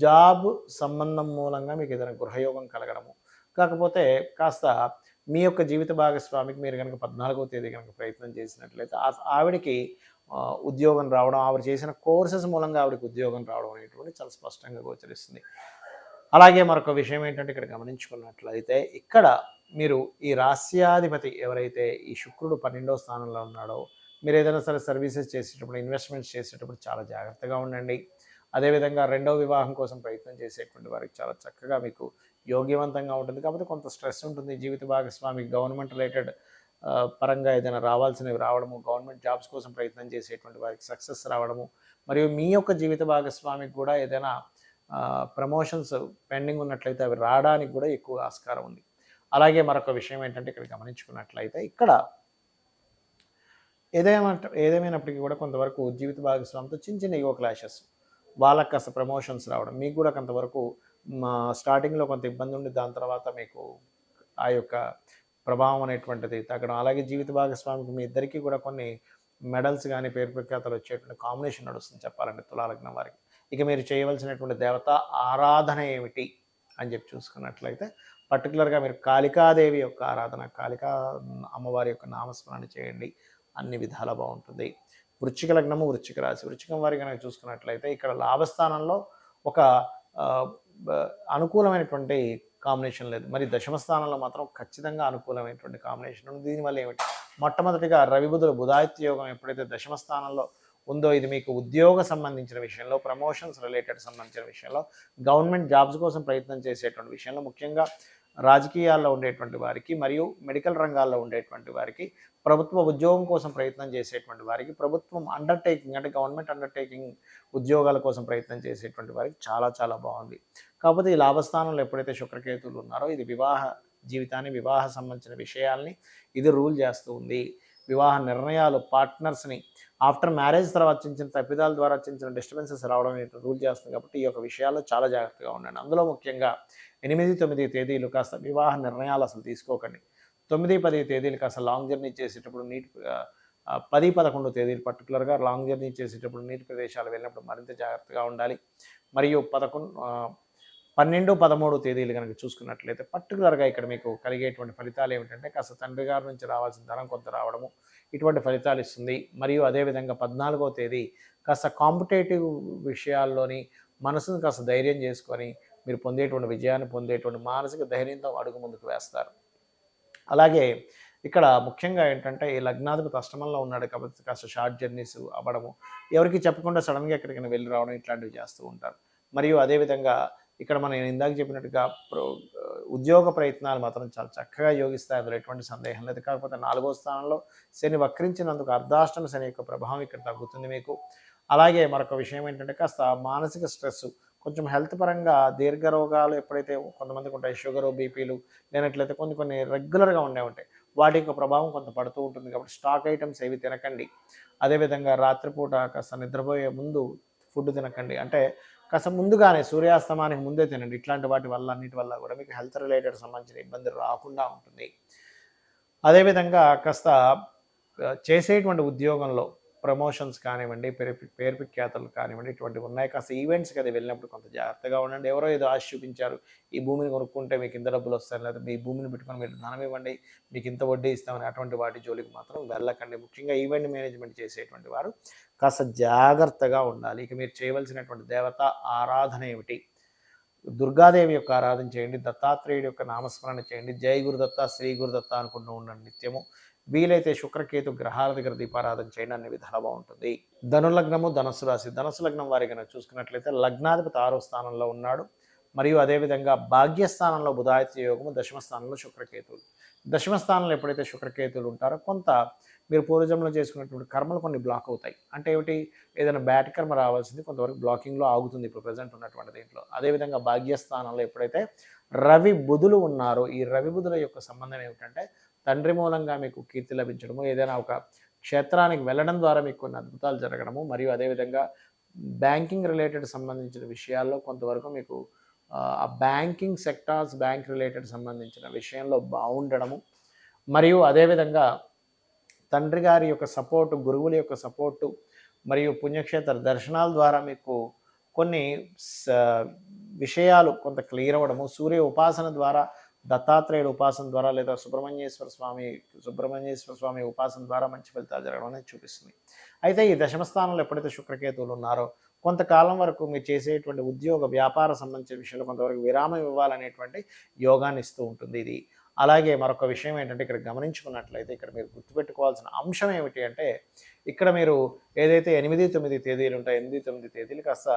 జాబ్ సంబంధం మూలంగా మీకు ఏదైనా గృహయోగం కలగడము, కాకపోతే కాస్త మీ యొక్క జీవిత భాగస్వామికి మీరు కనుక 14వ తేదీ కనుక ప్రయత్నం చేసినట్లయితే ఆవిడకి ఉద్యోగం రావడం, ఆవిడ చేసిన కోర్సెస్ మూలంగా ఆవిడకి ఉద్యోగం రావడం అనేటువంటి చాలా స్పష్టంగా గోచరిస్తుంది. అలాగే మరొక విషయం ఏంటంటే ఇక్కడ గమనించుకున్నట్లయితే ఇక్కడ మీరు ఈ రాస్యాధిపతి ఎవరైతే ఈ శుక్రుడు 12వ స్థానంలో ఉన్నాడో, మీరు ఏదైనా సరే సర్వీసెస్ చేసేటప్పుడు, ఇన్వెస్ట్మెంట్స్ చేసేటప్పుడు చాలా జాగ్రత్తగా ఉండండి. అదేవిధంగా రెండవ వివాహం కోసం ప్రయత్నం చేసేటువంటి వారికి చాలా చక్కగా మీకు యోగ్యవంతంగా ఉంటుంది. కాబట్టి కొంత స్ట్రెస్ ఉంటుంది. జీవిత భాగస్వామి గవర్నమెంట్ రిలేటెడ్ పరంగా ఏదైనా రావాల్సినవి రావడము, గవర్నమెంట్ జాబ్స్ కోసం ప్రయత్నం చేసేటువంటి వారికి సక్సెస్ రావడము, మరియు మీ యొక్క జీవిత భాగస్వామికి కూడా ఏదైనా ప్రమోషన్స్ పెండింగ్ ఉన్నట్లయితే అవి రావడానికి కూడా ఎక్కువ ఆస్కారం ఉంది. అలాగే మరొక విషయం ఏంటంటే ఇక్కడ గమనించుకున్నట్లయితే ఇక్కడ ఏదేమైనప్పటికీ కూడా కొంతవరకు జీవిత భాగస్వామితో చిన్న చిన్న ఈగో క్లాషెస్, వాళ్ళకి కాస్త ప్రమోషన్స్ రావడం, మీకు కూడా కొంతవరకు స్టార్టింగ్లో కొంత ఇబ్బంది ఉండి దాని తర్వాత మీకు ఆ యొక్క ప్రభావం అనేటువంటిది తగ్గడం, అలాగే జీవిత భాగస్వామికి మీ ఇద్దరికీ కూడా కొన్ని మెడల్స్ కానీ పేరు ప్రఖ్యాతలు వచ్చేటువంటి కాంబినేషన్ నడుస్తుంది చెప్పాలంటే తులాలగ్నం వారికి. ఇక మీరు చేయవలసినటువంటి దేవత ఆరాధన ఏమిటి అని చెప్పి చూసుకున్నట్లయితే పర్టికులర్గా మీరు కాళికాదేవి యొక్క ఆరాధన, కాళికా అమ్మవారి యొక్క నామస్మరణ చేయండి, అన్ని విధాల బాగుంటుంది. వృశ్చిక లగ్నము, వృశ్చిక రాశి. వృశ్చికం వారి కనుక చూసుకున్నట్లయితే ఇక్కడ లాభస్థానంలో ఒక అనుకూలమైనటువంటి కాంబినేషన్ లేదు, మరి దశమ స్థానంలో మాత్రం ఖచ్చితంగా అనుకూలమైనటువంటి కాంబినేషన్ ఉంది. దీనివల్ల ఏమిటి, మొట్టమొదటిగా రవి బుధుల బుధాదిత్య యోగం ఎప్పుడైతే దశమ స్థానంలో ఉందో ఇది మీకు ఉద్యోగ సంబంధించిన విషయంలో, ప్రమోషన్స్ రిలేటెడ్ సంబంధించిన విషయంలో, గవర్నమెంట్ జాబ్స్ కోసం ప్రయత్నం చేసేటువంటి విషయంలో, ముఖ్యంగా రాజకీయాల్లో ఉండేటువంటి వారికి మరియు మెడికల్ రంగాల్లో ఉండేటువంటి వారికి, ప్రభుత్వ ఉద్యోగం కోసం ప్రయత్నం చేసేటువంటి వారికి, ప్రభుత్వం అండర్టేకింగ్ అంటే గవర్నమెంట్ అండర్టేకింగ్ ఉద్యోగాల కోసం ప్రయత్నం చేసేటువంటి వారికి చాలా చాలా బాగుంది. కాకపోతే ఈ లాభస్థానంలో ఎప్పుడైతే శుక్రకేతువులు ఉన్నారో ఇది వివాహ జీవితాన్ని, వివాహ సంబంధించిన విషయాల్ని ఇది రూల్ చేస్తూ ఉంది. వివాహ నిర్ణయాలు, పార్ట్నర్స్ని ఆఫ్టర్ మ్యారేజ్ తర్వాత చిన్న తప్పిదాల ద్వారా చిన్న డిస్టర్బెన్సెస్ రావడం రూల్ చేస్తుంది. కాబట్టి ఈ యొక్క విషయాల్లో చాలా జాగ్రత్తగా ఉండండి. అందులో ముఖ్యంగా 8, 9 తేదీలు కాస్త వివాహ నిర్ణయాలు అసలు తీసుకోకండి. 9, 10 తేదీలు కాస్త లాంగ్ జర్నీ చేసేటప్పుడు 10, 11 తేదీలు పర్టికులర్గా లాంగ్ జర్నీ చేసేటప్పుడు నీటి ప్రదేశాలు వెళ్ళినప్పుడు మరింత జాగ్రత్తగా ఉండాలి. మరియు 12, 13 తేదీలు కనుక చూసుకున్నట్లయితే పర్టికులర్గా ఇక్కడ మీకు కలిగేటువంటి ఫలితాలు ఏమిటంటే కాస్త తండ్రి గారి నుంచి రావాల్సిన ధనం కొంత రావడము, ఇటువంటి ఫలితాలు ఇస్తుంది. మరియు అదేవిధంగా 14వ తేదీ కాస్త కాంపిటేటివ్ విషయాల్లోని మనసును కాస్త ధైర్యం చేసుకొని మీరు పొందేటువంటి విజయాన్ని పొందేటువంటి మానసిక ధైర్యంతో అడుగు ముందుకు వేస్తారు. అలాగే ఇక్కడ ముఖ్యంగా ఏంటంటే ఈ లగ్నాధిపతి అష్టమంలో ఉన్నాడు కాబట్టి కాస్త షార్ట్ జర్నీస్ అవ్వడము, ఎవరికి చెప్పకుండా సడన్గా ఎక్కడికైనా వెళ్ళి రావడం ఇట్లాంటివి చేస్తూ ఉంటారు. మరియు అదేవిధంగా ఇక్కడ మనం ఇందాక చెప్పినట్టుగా ఉద్యోగ ప్రయత్నాలు మాత్రం చాలా చక్కగా యోగిస్తాయి, అందులో ఎటువంటి సందేహం లేదు. కాకపోతే 4వ స్థానంలో శని వక్రించినందుకు అర్ధాష్టమ శని యొక్క ప్రభావం ఇక్కడ తగ్గుతుంది మీకు. అలాగే మరొక విషయం ఏంటంటే కాస్త మానసిక స్ట్రెస్, కొంచెం హెల్త్ పరంగా దీర్ఘ రోగాలు ఎప్పుడైతే కొంతమందికి ఉంటాయి, షుగరు, బీపీలు లేనట్లయితే కొన్ని రెగ్యులర్గా ఉంటాయి, వాటి యొక్క ప్రభావం కొంత పడుతూ ఉంటుంది. కాబట్టి స్టాక్ ఐటమ్స్ ఏవి తినకండి. అదేవిధంగా రాత్రిపూట కాస్త నిద్రపోయే ముందు ఫుడ్ తినకండి, అంటే కాస్త ముందుగానే సూర్యాస్తమానికి ముందే తినండి. ఇట్లాంటి వాటి వల్ల అన్నిటి వల్ల కూడా మీకు హెల్త్ రిలేటెడ్ సంబంధించిన ఇబ్బంది రాకుండా ఉంటుంది. అదేవిధంగా కాస్త చేసేటువంటి ఉద్యోగంలో ప్రమోషన్స్ కానివ్వండి, పేరు ప్రఖ్యాతలు కానివ్వండి, ఇటువంటివి ఉన్నాయి. కాస్త ఈవెంట్స్కి అది వెళ్ళినప్పుడు కొంత జాగ్రత్తగా ఉండండి. ఎవరో ఏదో ఆశ చూపించారు, ఈ భూమిని కొనుక్కుంటే మీకు ఇంత డబ్బులు వస్తాయి, లేదా మీ భూమిని పెట్టుకొని మీరు ధనం ఇవ్వండి మీకు ఇంత వడ్డీ ఇస్తామని అటువంటి వాటి జోలికి మాత్రం వెళ్ళకండి. ముఖ్యంగా ఈవెంట్ మేనేజ్మెంట్ చేసేటువంటి వారు కాస్త జాగ్రత్తగా ఉండాలి. ఇక మీరు చేయవలసినటువంటి దేవత ఆరాధన ఏమిటి, దుర్గాదేవి యొక్క ఆరాధన చేయండి, దత్తాత్రేయుడి యొక్క నామస్మరణ చేయండి, జై గురుదత్త, శ్రీ గురుదత్త అనుకుంటూ ఉండండి నిత్యము. వీలైతే శుక్రకేతు గ్రహాల దగ్గర దీపారాధన చేయడం అనే విధాలు బాగుంటుంది. ధనులగ్నము, ధనస్సు రాశి. ధనస్సు లగ్నం వారి కనుక చూసుకున్నట్లయితే లగ్నాధిపతి 6వ స్థానంలో ఉన్నాడు. మరియు అదేవిధంగా భాగ్యస్థానంలో బుధాదిత్య యోగము, దశమ స్థానంలో శుక్రకేతువులు. దశమ స్థానంలో ఎప్పుడైతే శుక్రకేతువులు ఉంటారో కొంత మీరు పూర్వజంలో చేసుకున్నటువంటి కర్మలు కొన్ని బ్లాక్ అవుతాయి. అంటే ఏమిటి, ఏదైనా బ్యాడ్ కర్మ రావాల్సింది కొంతవరకు బ్లాకింగ్లో ఆగుతుంది ఇప్పుడు ప్రజెంట్ ఉన్నటువంటి దీంట్లో. అదేవిధంగా భాగ్యస్థానంలో ఎప్పుడైతే రవి బుధులు ఉన్నారో ఈ రవి బుధుల యొక్క సంబంధం ఏమిటంటే తండ్రి మూలంగా మీకు కీర్తి లభించడము, ఏదైనా ఒక క్షేత్రానికి వెళ్ళడం ద్వారా మీకు కొన్ని అద్భుతాలు జరగడము, మరియు అదేవిధంగా బ్యాంకింగ్ రిలేటెడ్ సంబంధించిన విషయాల్లో కొంతవరకు మీకు ఆ బ్యాంకింగ్ సెక్టార్స్, బ్యాంక్ రిలేటెడ్ సంబంధించిన విషయంలో బాగుండడము, మరియు అదేవిధంగా తండ్రి గారి యొక్క సపోర్టు, గురువుల యొక్క సపోర్టు మరియు పుణ్యక్షేత్ర దర్శనాల ద్వారా మీకు కొన్ని విషయాలు కొంత క్లియర్ అవ్వడము, సూర్య ఉపాసన ద్వారా, దత్తాత్రేయుడు ఉపాసన ద్వారా లేదా సుబ్రహ్మణ్యేశ్వర స్వామి ఉపాసన ద్వారా మంచి ఫలితాలు జరగడం అనేది చూపిస్తుంది. అయితే ఈ దశమ స్థానంలో ఎప్పుడైతే శుక్రకేతువులు ఉన్నారో కొంతకాలం వరకు మీరు చేసేటువంటి ఉద్యోగ వ్యాపార సంబంధించిన విషయంలో కొంతవరకు విరామం ఇవ్వాలనేటువంటి యోగాన్ని ఇస్తూ ఉంటుంది ఇది. అలాగే మరొక విషయం ఏంటంటే ఇక్కడ గమనించుకున్నట్లయితే ఇక్కడ మీరు గుర్తుపెట్టుకోవాల్సిన అంశం ఏమిటి అంటే ఇక్కడ మీరు ఏదైతే 8, 9 తేదీలు ఉంటాయో 8, 9 తేదీలు కాస్త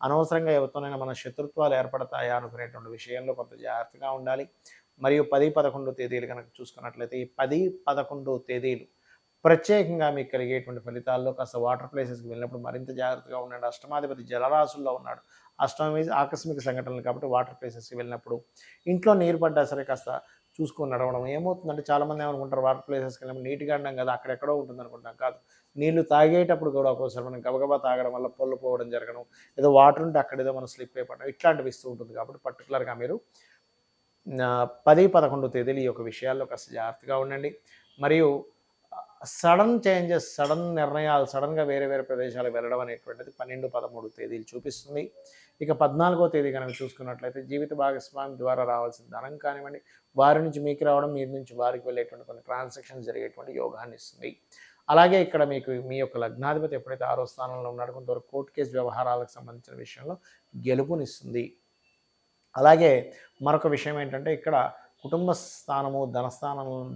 అనవసరంగా ఎవరితోనైనా మన శత్రుత్వాలు ఏర్పడతాయా అనుకునేటువంటి విషయంలో కొంత జాగ్రత్తగా ఉండాలి. మరియు 10, 11 తేదీలు కనుక చూసుకున్నట్లయితే ఈ 10, 11 తేదీలు ప్రత్యేకంగా మీకు కలిగేటువంటి ఫలితాల్లో కాస్త వాటర్ ప్లేసెస్కి వెళ్ళినప్పుడు మరింత జాగ్రత్తగా ఉండండి. అష్టమాధిపతి జలరాశుల్లో ఉన్నాడు, అష్టమి ఆకస్మిక సంఘటనలు కాబట్టి వాటర్ ప్లేసెస్కి వెళ్ళినప్పుడు ఇంట్లో నీరు పడ్డా సరే కాస్త చూసుకొని నడవడం. ఏమవుతుందంటే చాలామంది ఏమనుకుంటారు వాటర్ ప్లేసెస్కి వెళ్ళినప్పుడు నీట్గా అంటాం కదా అక్కడెక్కడో ఉంటుంది అనుకుంటాం, కాదు. నీళ్లు తాగేటప్పుడు కూడా ఒక్కోసారి మనం గబగబా తాగడం వల్ల పొల్లు పోవడం జరగడం, ఏదో వాటర్ ఉంటే అక్కడేదో మనం స్లిప్ అయిపోవడం ఇట్లాంటివి ఇస్తూ ఉంటుంది. కాబట్టి పర్టికులర్గా మీరు 10, 11 తేదీలు ఈ యొక్క విషయాల్లో కాస్త జాగ్రత్తగా ఉండండి. మరియు సడన్ చేంజెస్, సడన్ నిర్ణయాలు, సడన్గా వేరే వేరే ప్రదేశాలకు వెళ్ళడం అనేటువంటిది 12, 13 తేదీలు చూపిస్తుంది. ఇక 14వ తేదీ కనుక చూసుకున్నట్లయితే జీవిత భాగస్వామి ద్వారా రావాల్సిన ధనం కానివ్వండి, వారి నుంచి మీకు రావడం, మీ నుంచి వారికి వెళ్ళేటువంటి కొన్ని ట్రాన్సాక్షన్స్ జరిగేటువంటి యోగాన్ని ఇస్తుంది. అలాగే ఇక్కడ మీకు మీ యొక్క లగ్నాధిపతి ఎప్పుడైతే 6వ స్థానంలో ఉన్నాడో కొంతవరకు కోర్టు కేసు వ్యవహారాలకు సంబంధించిన విషయంలో గెలుపునిస్తుంది. అలాగే మరొక విషయం ఏంటంటే ఇక్కడ కుటుంబ స్థానము,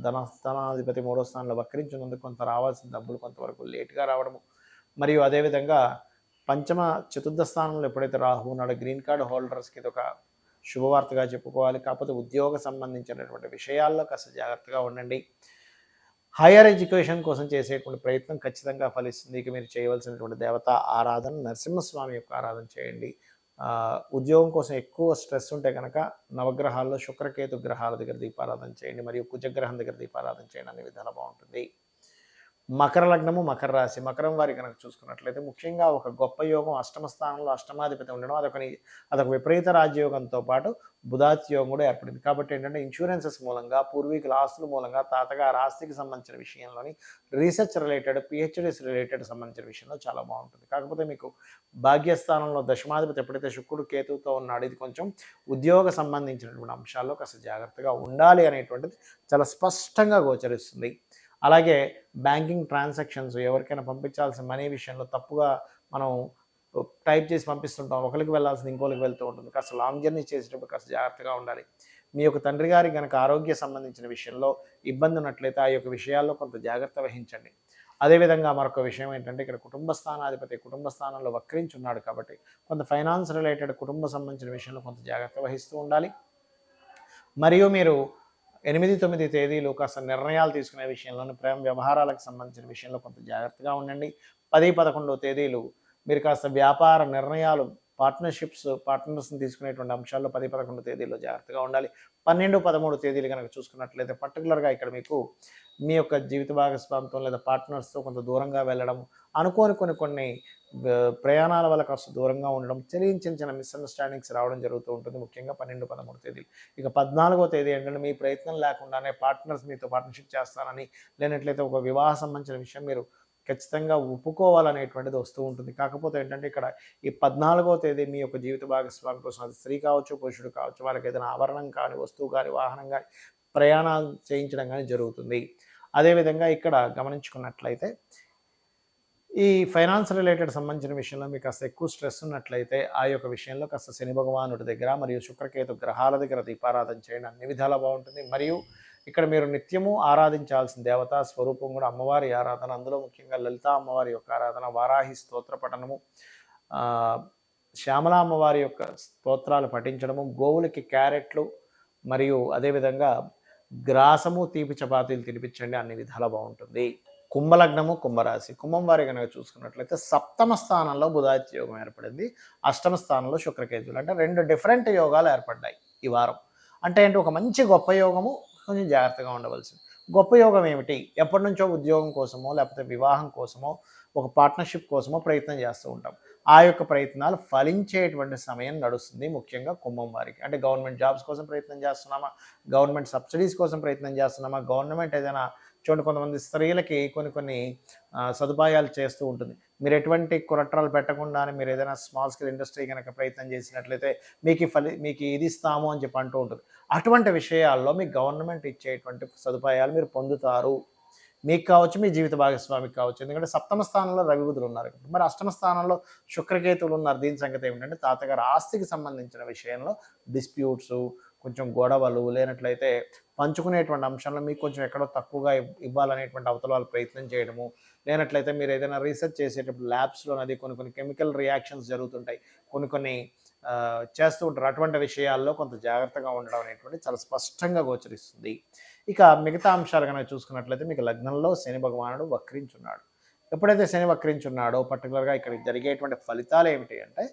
ధనస్థానాధిపతి 3వ స్థానంలో వక్రించినందుకు కొంత రావాల్సిన డబ్బులు కొంతవరకు లేట్గా రావడము, మరియు అదేవిధంగా పంచమ చతుర్థ స్థానంలో ఎప్పుడైతే రాహు ఉన్నాడో గ్రీన్ కార్డు హోల్డర్స్కి ఇది ఒక శుభవార్తగా చెప్పుకోవాలి. కాకపోతే ఉద్యోగ సంబంధించినటువంటి విషయాల్లో కాస్త జాగ్రత్తగా ఉండండి. హైయర్ ఎడ్యుకేషన్ కోసం చేసేటువంటి ప్రయత్నం ఖచ్చితంగా ఫలిస్తుంది. ఇక మీరు చేయవలసినటువంటి దేవతా ఆరాధన నరసింహస్వామి యొక్క ఆరాధన చేయండి. ఉద్యోగం కోసం ఎక్కువ స్ట్రెస్ ఉంటే కనుక నవగ్రహాల్లో శుక్రకేతు గ్రహాల దగ్గర దీపారాధన చేయండి, మరియు కుజగ్రహం దగ్గర దీపారాధన చేయండి, అన్ని విధాలు బాగుంటుంది. మకర లగ్నము, మకర రాశి, మకరం వారి కనుక చూసుకున్నట్లయితే ముఖ్యంగా ఒక గొప్ప యోగం అష్టమ స్థానంలో అష్టమాధిపతి ఉండడం, అదొక విపరీత రాజ్యయోగంతో పాటు బుధాతి యోగం కూడా ఏర్పడింది. కాబట్టి ఏంటంటే ఇన్సూరెన్సెస్ మూలంగా, పూర్వీకుల ఆస్తుల మూలంగా, తాతగారి ఆస్తికి సంబంధించిన విషయంలోని రీసెర్చ్ రిలేటెడ్, పిహెచ్డీస్ రిలేటెడ్ సంబంధించిన విషయంలో చాలా బాగుంటుంది. కాకపోతే మీకు భాగ్యస్థానంలో దశమాధిపతి ఎప్పుడైతే శుక్రుడు కేతువుతో ఉన్నాడు, ఇది కొంచెం ఉద్యోగ సంబంధించినటువంటి అంశాల్లో కాస్త జాగ్రత్తగా ఉండాలి అనేటువంటిది చాలా స్పష్టంగా గోచరిస్తుంది. అలాగే బ్యాంకింగ్ ట్రాన్సాక్షన్స్, ఎవరికైనా పంపించాల్సిన మనీ విషయంలో తప్పుగా మనం టైప్ చేసి పంపిస్తుంటాం, ఒకరికి వెళ్ళాల్సింది ఇంకోరికి వెళ్తూ ఉంటుంది. కాస్త లాంగ్ జర్నీ చేసేటప్పుడు కాస్త జాగ్రత్తగా ఉండాలి. మీ యొక్క తండ్రి గారికి కనుక ఆరోగ్య సంబంధించిన విషయంలో ఇబ్బంది ఉన్నట్లయితే ఆ యొక్క విషయాల్లో కొంత జాగ్రత్త వహించండి. అదేవిధంగా మరొక విషయం ఏంటంటే ఇక్కడ కుటుంబ స్థానాధిపతి కుటుంబ స్థానంలో వక్రించున్నాడు కాబట్టి కొంత ఫైనాన్స్ రిలేటెడ్ కుటుంబ సంబంధించిన విషయంలో కొంత జాగ్రత్త వహిస్తూ ఉండాలి. మరియు మీరు 8, 9 తేదీలు కాస్త నిర్ణయాలు తీసుకునే విషయంలోని, ప్రేమ వ్యవహారాలకు సంబంధించిన విషయంలో కొంత జాగ్రత్తగా ఉండండి. 10, 11 తేదీలు మీరు కాస్త వ్యాపార నిర్ణయాలు, పార్ట్నర్స్ని తీసుకునేటువంటి అంశాల్లో 10, 11 తేదీల్లో జాగ్రత్తగా ఉండాలి. 12, 13 తేదీలు కనుక చూసుకున్నట్లయితే పర్టికులర్గా ఇక్కడ మీకు మీ యొక్క జీవిత భాగస్వామితో లేదా పార్ట్నర్స్తో కొంత దూరంగా వెళ్ళడం, అనుకోని కొన్ని ప్రయాణాల వల్ల కాస్త దూరంగా ఉండడం, చిన్న మిస్అండర్స్టాండింగ్స్ రావడం జరుగుతూ ఉంటుంది, ముఖ్యంగా 12, 13 తేదీలు. ఇక 14వ తేదీ ఏంటంటే మీ ప్రయత్నం లేకుండానే పార్ట్నర్స్ మీతో పార్ట్నర్షిప్ చేస్తానని, లేనట్లయితే ఒక వివాహ సంబంధించిన విషయం మీరు ఖచ్చితంగా ఒప్పుకోవాలనేటువంటిది వస్తూ ఉంటుంది. కాకపోతే ఏంటంటే ఇక్కడ ఈ 14వ తేదీ మీ యొక్క జీవిత భాగస్వామి కోసం, అది స్త్రీ కావచ్చు, పురుషుడు కావచ్చు, వాళ్ళకి ఏదైనా ఆభరణం కానీ, వస్తువు కానీ, వాహనం కానీ, ప్రయాణాలు చేయించడం కానీ జరుగుతుంది. అదేవిధంగా ఇక్కడ గమనించుకున్నట్లయితే ఈ ఫైనాన్స్ రిలేటెడ్ సంబంధించిన విషయంలో మీకు కాస్త ఎక్కువ స్ట్రెస్ ఉన్నట్లయితే ఆ యొక్క విషయంలో కాస్త శని భగవానుడి దగ్గర మరియు శుక్రకేతు గ్రహాల దగ్గర దీపారాధన చేయండి, అన్ని విధాలా బాగుంటుంది. మరియు ఇక్కడ మీరు నిత్యము ఆరాధించాల్సిన దేవతా స్వరూపం కూడా అమ్మవారి ఆరాధన, అందులో ముఖ్యంగా లలితా అమ్మవారి యొక్క ఆరాధన, వారాహి స్తోత్ర పఠనము, శ్యామలా అమ్మవారి యొక్క స్తోత్రాలు పఠించడము, గోవులకి క్యారెట్లు మరియు అదేవిధంగా గ్రాసము, తీపి చపాతీలు తినిపించండి, అన్ని విధాలా బాగుంటుంది. కుంభలగ్నము, కుంభరాశి, కుంభం వారి కనుక చూసుకున్నట్లయితే సప్తమ స్థానంలో బుధాదిత్య యోగం ఏర్పడింది, అష్టమ స్థానంలో శుక్రకేతువులు, అంటే 2 డిఫరెంట్ యోగాలు ఏర్పడ్డాయి ఈ వారం. అంటే ఏంటి, ఒక మంచి గొప్ప యోగము, కొంచెం జాగ్రత్తగా ఉండవలసింది. గొప్ప యోగం ఏమిటి, ఎప్పటి నుంచో ఉద్యోగం కోసమో లేకపోతే వివాహం కోసమో ఒక పార్ట్నర్షిప్ కోసమో ప్రయత్నం చేస్తూ ఉంటాం, ఆ యొక్క ప్రయత్నాలు ఫలించేటువంటి సమయం నడుస్తుంది, ముఖ్యంగా కుంభం వారికి. అంటే గవర్నమెంట్ జాబ్స్ కోసం ప్రయత్నం చేస్తున్నామా, గవర్నమెంట్ సబ్సిడీస్ కోసం ప్రయత్నం చేస్తున్నామా, గవర్నమెంట్ ఏదైనా చూడండి కొంతమంది స్త్రీలకి కొన్ని సదుపాయాలు చేస్తూ ఉంటుంది. మీరు ఎటువంటి కొరట్రాలు పెట్టకుండానే మీరు ఏదైనా స్మాల్ స్కేల్ ఇండస్ట్రీ కనుక ప్రయత్నం చేసినట్లయితే మీకు ఇది ఇస్తాము అని చెప్పి అంటూ ఉంటుంది. అటువంటి విషయాల్లో మీకు గవర్నమెంట్ ఇచ్చేటువంటి సదుపాయాలు మీరు పొందుతారు, మీకు కావచ్చు, మీ జీవిత భాగస్వామికి కావచ్చు. ఎందుకంటే సప్తమ స్థానంలో రవి బుధులు ఉన్నారు, మరి అష్టమ స్థానంలో శుక్రకేతువులు ఉన్నారు. దీని సంగతి ఏమిటంటే తాతగారు ఆస్తికి సంబంధించిన విషయంలో డిస్ప్యూట్స్, కొంచెం గొడవలు, లేనట్లయితే పంచుకునేటువంటి అంశంలో మీకు కొంచెం ఎక్కడో తక్కువగా ఇవ్వాలనేటువంటి అవతల వాళ్ళు ప్రయత్నం చేయడము, లేనట్లయితే మీరు ఏదైనా రీసెర్చ్ చేసేటప్పుడు ల్యాబ్స్లో అది కొన్ని కెమికల్ రియాక్షన్స్ జరుగుతుంటాయి, కొన్ని చేస్తూ ఉంటారు. అటువంటి విషయాల్లో కొంత జాగ్రత్తగా ఉండడం అనేటువంటి చాలా స్పష్టంగా గోచరిస్తుంది. ఇక మిగతా అంశాలు కనుక చూసుకున్నట్లయితే మీకు లగ్నంలో శని భగవానుడు వక్రించున్నాడు. ఎప్పుడైతే శని వక్రించున్నాడో పర్టికులర్గా ఇక్కడ జరిగేటువంటి ఫలితాలు ఏమిటి అంటే,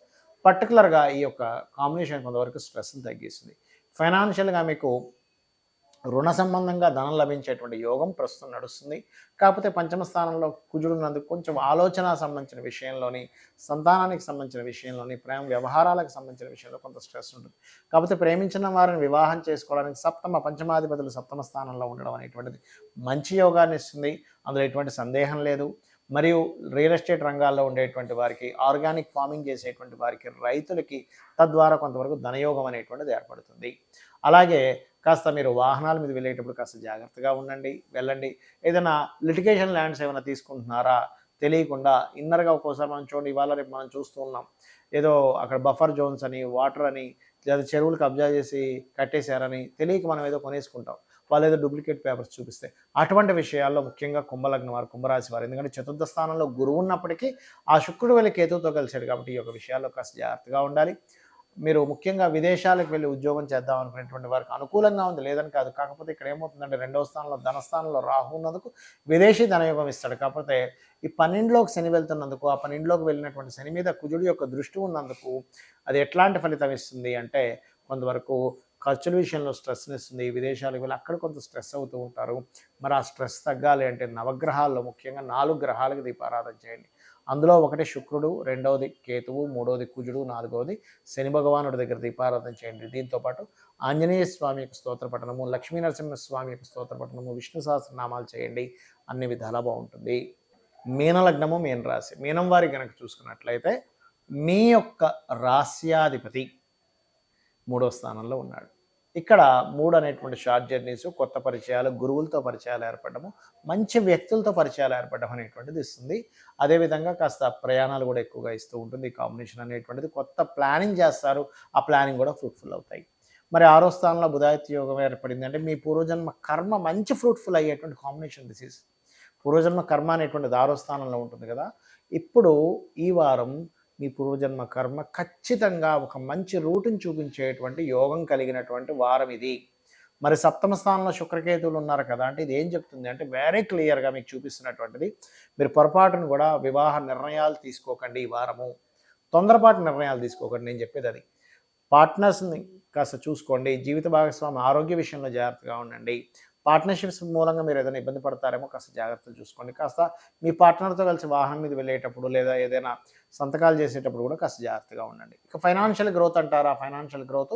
పర్టికులర్గా ఈ యొక్క కాంబినేషన్ కొంతవరకు స్ట్రెస్ని తగ్గిస్తుంది. ఫైనాన్షియల్గా మీకు రుణ సంబంధంగా ధనం లభించేటువంటి యోగం ప్రస్తుతం నడుస్తుంది. కాకపోతే పంచమ స్థానంలో కుజుడున్నందుకు కొంచెం ఆలోచన సంబంధించిన విషయంలోని, సంతానానికి సంబంధించిన విషయంలోని, ప్రేమ వ్యవహారాలకు సంబంధించిన విషయంలో కొంత స్ట్రెస్ ఉంటుంది. కాకపోతే ప్రేమించిన వారిని వివాహం చేసుకోవడానికి పంచమాధిపతులు సప్తమ స్థానంలో ఉండడం అనేటువంటిది మంచి యోగాన్ని ఇస్తుంది. అందులో ఎటువంటి సందేహం లేదు. మరియు రియల్ ఎస్టేట్ రంగాల్లో ఉండేటువంటి వారికి, ఆర్గానిక్ ఫార్మింగ్ చేసేటువంటి వారికి, రైతులకి తద్వారా కొంతవరకు ధనయోగం అనేటువంటిది ఏర్పడుతుంది. అలాగే కాస్త మీరు వాహనాల మీద వెళ్ళేటప్పుడు కాస్త జాగ్రత్తగా వెళ్ళండి. ఏదైనా లిటిగేషన్ ల్యాండ్స్ ఏమైనా తీసుకుంటున్నారా తెలియకుండా ఇన్నర్గా ఒక్కోసారి మనం చూడండి, ఇవాళ రేపు మనం చూస్తూ ఉన్నాం, ఏదో అక్కడ బఫర్ జోన్స్ అని, వాటర్ అని, లేదా చెరువులు కబ్జా చేసి కట్టేశారని తెలియక మనం ఏదో కొనేసుకుంటాం, వాళ్ళు ఏదో డూప్లికేట్ పేపర్స్ చూపిస్తే. అటువంటి విషయాల్లో ముఖ్యంగా కుంభలగ్నం వారు, కుంభరాశి వారు, ఎందుకంటే చతుర్థ స్థానంలో గురువు ఉన్నప్పటికీ ఆ శుక్రుడు వెళ్ళి కేతువుతో కలిశాడు కాబట్టి ఈ యొక్క విషయాల్లో కాస్త జాగ్రత్తగా ఉండాలి. మీరు ముఖ్యంగా విదేశాలకు వెళ్ళి ఉద్యోగం చేద్దాం అనుకునేటువంటి వారికి అనుకూలంగా ఉంది, లేదని కాదు. కాకపోతే ఇక్కడ ఏమవుతుందంటే రెండవ స్థానంలో ధనస్థానంలో రాహు ఉన్నందుకు విదేశీ ధనయోగం ఇస్తాడు. కాకపోతే ఈ 12లోకి శని వెళ్తున్నందుకు, ఆ 12లోకి వెళ్ళినటువంటి శని మీద కుజుడి యొక్క దృష్టి ఉన్నందుకు అది ఎట్లాంటి ఫలితం ఇస్తుంది అంటే కొంతవరకు ఖర్చుల విషయంలో స్ట్రెస్ని ఇస్తుంది. విదేశాలకు వెళ్ళి అక్కడ కొంత స్ట్రెస్ అవుతూ ఉంటారు. మరి ఆ స్ట్రెస్ తగ్గాలి అంటే నవగ్రహాల్లో ముఖ్యంగా 4 గ్రహాలకు దీపారాధన చేయండి. అందులో ఒకటి శుక్రుడు, రెండవది కేతువు, మూడవది కుజుడు, నాలుగవది శని భగవానుడి దగ్గర దీపారాధన చేయండి. దీంతోపాటు ఆంజనేయ స్వామి యొక్క స్తోత్ర పఠనము, లక్ష్మీ నరసింహస్వామి యొక్క స్తోత్ర పఠనము, విష్ణు సహస్రనామాలు చేయండి. అన్ని విధాలా బాగుంటుంది. మీనలగ్నము, మీన రాశి. మీనం వారి కనుక చూసుకున్నట్లయితే మీ యొక్క రాస్యాధిపతి 3వ స్థానంలో ఉన్నాడు. ఇక్కడ 3 అనేటువంటి షార్ట్ జర్నీస్, కొత్త పరిచయాలు, గురువులతో పరిచయాలు ఏర్పడము, మంచి వ్యక్తులతో పరిచయాలు ఏర్పడడం అనేటువంటిది ఇస్తుంది. అదేవిధంగా కాస్త ప్రయాణాలు కూడా ఎక్కువగా ఇస్తూ ఉంటుంది. ఈ కాంబినేషన్ అనేటువంటిది కొత్త ప్లానింగ్ చేస్తారు, ఆ ప్లానింగ్ కూడా ఫ్రూట్ఫుల్ అవుతాయి. మరి 6వ స్థానంలో బుధాదిత్య యోగం ఏర్పడింది అంటే మీ పూర్వజన్మ కర్మ మంచి ఫ్రూట్ఫుల్ అయ్యేటువంటి కాంబినేషన్ దిస్ ఈజ్. పూర్వజన్మ కర్మ అనేటువంటిది 6వ స్థానంలో ఉంటుంది కదా. ఇప్పుడు ఈ వారం మీ పూర్వజన్మ కర్మ ఖచ్చితంగా ఒక మంచి రూటుని చూపించేటువంటి యోగం కలిగినటువంటి వారం ఇది. మరి సప్తమ స్థానంలో శుక్రకేతువులు ఉన్నారు కదా, అంటే ఇది ఏం చెప్తుంది అంటే వెరీ క్లియర్గా మీకు చూపిస్తున్నటువంటిది, మీరు పొరపాటును కూడా వివాహ నిర్ణయాలు తీసుకోకండి ఈ వారము. తొందరపాటు నిర్ణయాలు తీసుకోకండి, నేను చెప్పేది అది. పార్ట్నర్స్ని కాస్త చూసుకోండి. జీవిత భాగస్వామి ఆరోగ్య విషయంలో జాగ్రత్తగా ఉండండి. పార్ట్నర్షిప్స్ మూలంగా మీరు ఏదైనా ఇబ్బంది పడతారేమో, కాస్త జాగ్రత్తలు చూసుకోండి. కాస్త మీ పార్ట్నర్తో కలిసి వాహనం మీద వెళ్ళేటప్పుడు లేదా ఏదైనా సంతకాలు చేసేటప్పుడు కూడా కాస్త జాగ్రత్తగా ఉండండి. ఇక ఫైనాన్షియల్ గ్రోత్ అంటారా, ఫైనాన్షియల్ గ్రోత్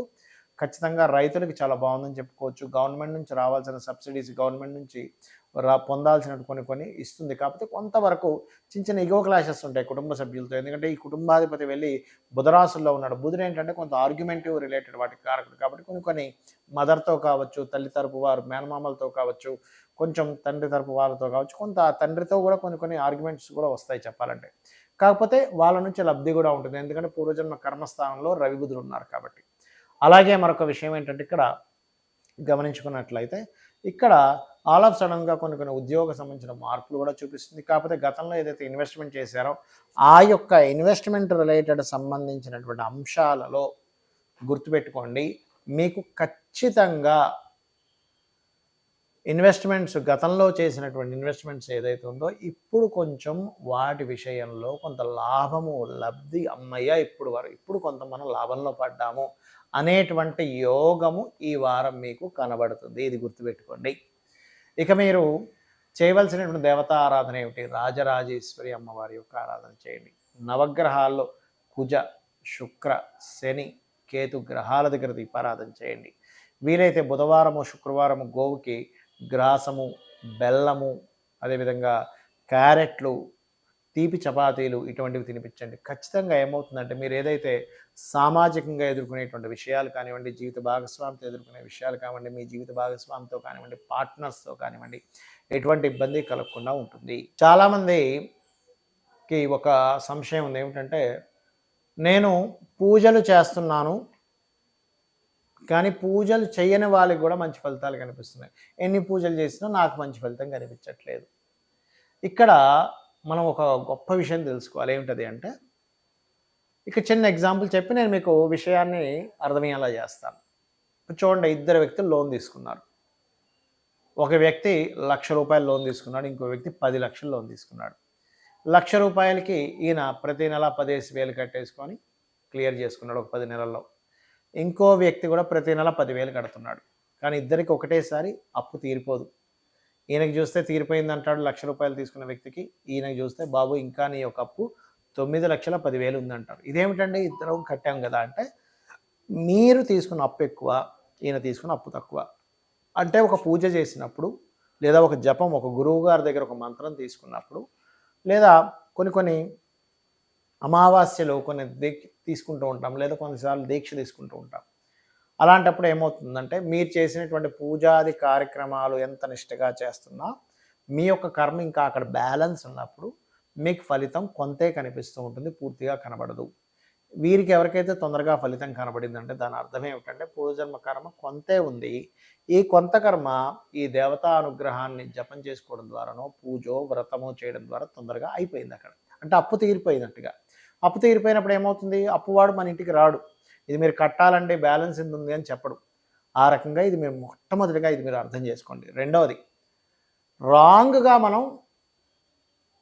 ఖచ్చితంగా రైతులకి చాలా బాగుందని చెప్పుకోవచ్చు. గవర్నమెంట్ నుంచి రావాల్సిన సబ్సిడీస్, గవర్నమెంట్ నుంచి పొందాల్సినట్టు కొన్ని ఇస్తుంది. కాకపోతే కొంతవరకు చిన్న ఇగో క్లాషెస్ ఉంటాయి కుటుంబ సభ్యులతో. ఎందుకంటే ఈ కుటుంబాధిపతి వెళ్ళి బుధరాశుల్లో ఉన్నాడు. బుధుడు ఏంటంటే కొంత ఆర్గ్యుమెంటివ్ రిలేటెడ్ వాటికి కారకుడు. కాబట్టి కొన్ని మదర్తో కావచ్చు, తల్లి తరపు వారు మేనమామలతో కావచ్చు, కొంచెం తండ్రి తరపు వాళ్ళతో కావచ్చు, కొంత తండ్రితో కూడా కొన్ని ఆర్గ్యుమెంట్స్ కూడా వస్తాయి చెప్పాలంటే. కాకపోతే వాళ్ళ నుంచి లబ్ధి కూడా ఉంటుంది, ఎందుకంటే పూర్వజన్మ కర్మస్థానంలో రవి బుధుడు ఉన్నారు కాబట్టి. అలాగే మరొక విషయం ఏంటంటే ఇక్కడ గమనించుకున్నట్లయితే ఇక్కడ ఆల్ ఆఫ్ సడన్గా కొన్ని ఉద్యోగ సంబంధించిన మార్పులు కూడా చూపిస్తుంది. కాకపోతే గతంలో ఏదైతే ఇన్వెస్ట్మెంట్ చేశారో ఆ యొక్క ఇన్వెస్ట్మెంట్ రిలేటెడ్ సంబంధించినటువంటి అంశాలలో గుర్తుపెట్టుకోండి, మీకు ఖచ్చితంగా ఇన్వెస్ట్మెంట్స్ గతంలో చేసినటువంటి ఇన్వెస్ట్మెంట్స్ ఏదైతే ఉందో ఇప్పుడు కొంచెం వాటి విషయంలో కొంత లాభము లబ్ధి అమ్మయ్య ఇప్పుడు కొంత మనం లాభంలో పడ్డాము అనేటువంటి యోగము ఈ వారం మీకు కనబడుతుంది. ఇది గుర్తుపెట్టుకోండి. ఇక మీరు చేయవలసినటువంటి దేవతా ఆరాధన ఏమిటి? రాజరాజేశ్వరి అమ్మవారి యొక్క ఆరాధన చేయండి. నవగ్రహాల్లో కుజ, శుక్ర, శని, కేతు గ్రహాల దగ్గర దీపారాధన చేయండి. వీలైతే బుధవారము, శుక్రవారము గోవుకి గ్రాసము, బెల్లము, అదేవిధంగా క్యారెట్లు, తీపి చపాతీలు ఇటువంటివి తినిపించండి. ఖచ్చితంగా ఏమవుతుందంటే మీరు ఏదైతే సామాజికంగా ఎదుర్కొనేటువంటి విషయాలు కానివ్వండి, జీవిత భాగస్వామితో ఎదుర్కొనే విషయాలు కానివ్వండి, మీ జీవిత భాగస్వామితో కానివ్వండి, పార్ట్నర్స్తో కానివ్వండి, ఎటువంటి ఇబ్బంది కలగకుండా ఉంటుంది. చాలామందికి ఒక సంశయం ఉంది, ఏమిటంటే నేను పూజలు చేస్తున్నాను కానీ పూజలు చేయని వాళ్ళకి కూడా మంచి ఫలితాలు కనిపిస్తున్నాయి, ఎన్ని పూజలు చేసినా నాకు మంచి ఫలితం కనిపించట్లేదు. ఇక్కడ మనం ఒక గొప్ప విషయం తెలుసుకోవాలి. ఏమిటది అంటే ఇక చిన్న ఎగ్జాంపుల్ చెప్పి నేను మీకు విషయాన్ని అర్థమయ్యేలా చేస్తాను. చూడండి, 2 వ్యక్తులు లోన్ తీసుకున్నారు. ఒక వ్యక్తి ₹1,00,000 లోన్ తీసుకున్నాడు, ఇంకో వ్యక్తి 10 లక్షలు లోన్ తీసుకున్నాడు. ₹1,00,000కి ఈయన ప్రతి నెల 15,000 కట్టేసుకొని క్లియర్ చేసుకున్నాడు ఒక 10 నెలల్లో. ఇంకో వ్యక్తి కూడా ప్రతి నెల 10,000 కడుతున్నాడు. కానీ ఇద్దరికి ఒకటేసారి అప్పు తీరిపోదు. ఈయనకి చూస్తే తీరిపోయింది అంటాడు, ₹1,00,000 తీసుకున్న వ్యక్తికి. ఈయనకి చూస్తే బాబు ఇంకా నీ యొక్క అప్పు 9,10,000 ఉందంటారు. ఇదేమిటండి ఇద్దరం కట్టాం కదా అంటే, మీరు తీసుకున్న అప్పు ఎక్కువ, ఈయన తీసుకున్న అప్పు తక్కువ. అంటే ఒక పూజ చేసినప్పుడు, లేదా ఒక జపం, ఒక గురువు గారి దగ్గర ఒక మంత్రం తీసుకున్నప్పుడు, లేదా కొన్ని అమావాస్యలో కొన్ని తీసుకుంటూ ఉంటాం, లేదా కొన్నిసార్లు దీక్ష తీసుకుంటూ ఉంటాం. అలాంటప్పుడు ఏమవుతుందంటే, మీరు చేసినటువంటి పూజాది కార్యక్రమాలు ఎంత నిష్టగా చేస్తున్నా మీ యొక్క కర్మ ఇంకా అక్కడ బ్యాలెన్స్ ఉన్నప్పుడు మీకు ఫలితం కొంతే కనిపిస్తూ ఉంటుంది, పూర్తిగా కనబడదు. వీరికి ఎవరికైతే తొందరగా ఫలితం కనబడిందంటే దాని అర్థం ఏమిటంటే, పూర్వజన్మ కర్మ కొంతే ఉంది. ఈ కొంత కర్మ ఈ దేవతా అనుగ్రహాన్ని జపం చేసుకోవడం ద్వారానో, పూజో వ్రతమో చేయడం ద్వారా తొందరగా అయిపోయింది అక్కడ. అంటే అప్పు తీరిపోయినట్టుగా. అప్పు తీరిపోయినప్పుడు ఏమవుతుంది, అప్పువాడు మన ఇంటికి రాడు. ఇది మీరు కట్టాలంటే బ్యాలెన్స్ ఎంత ఉంది అని చెప్పడు. ఆ రకంగా ఇది మీరు మొట్టమొదటిగా ఇది మీరు అర్థం చేసుకోండి. రెండవది, రాంగ్గా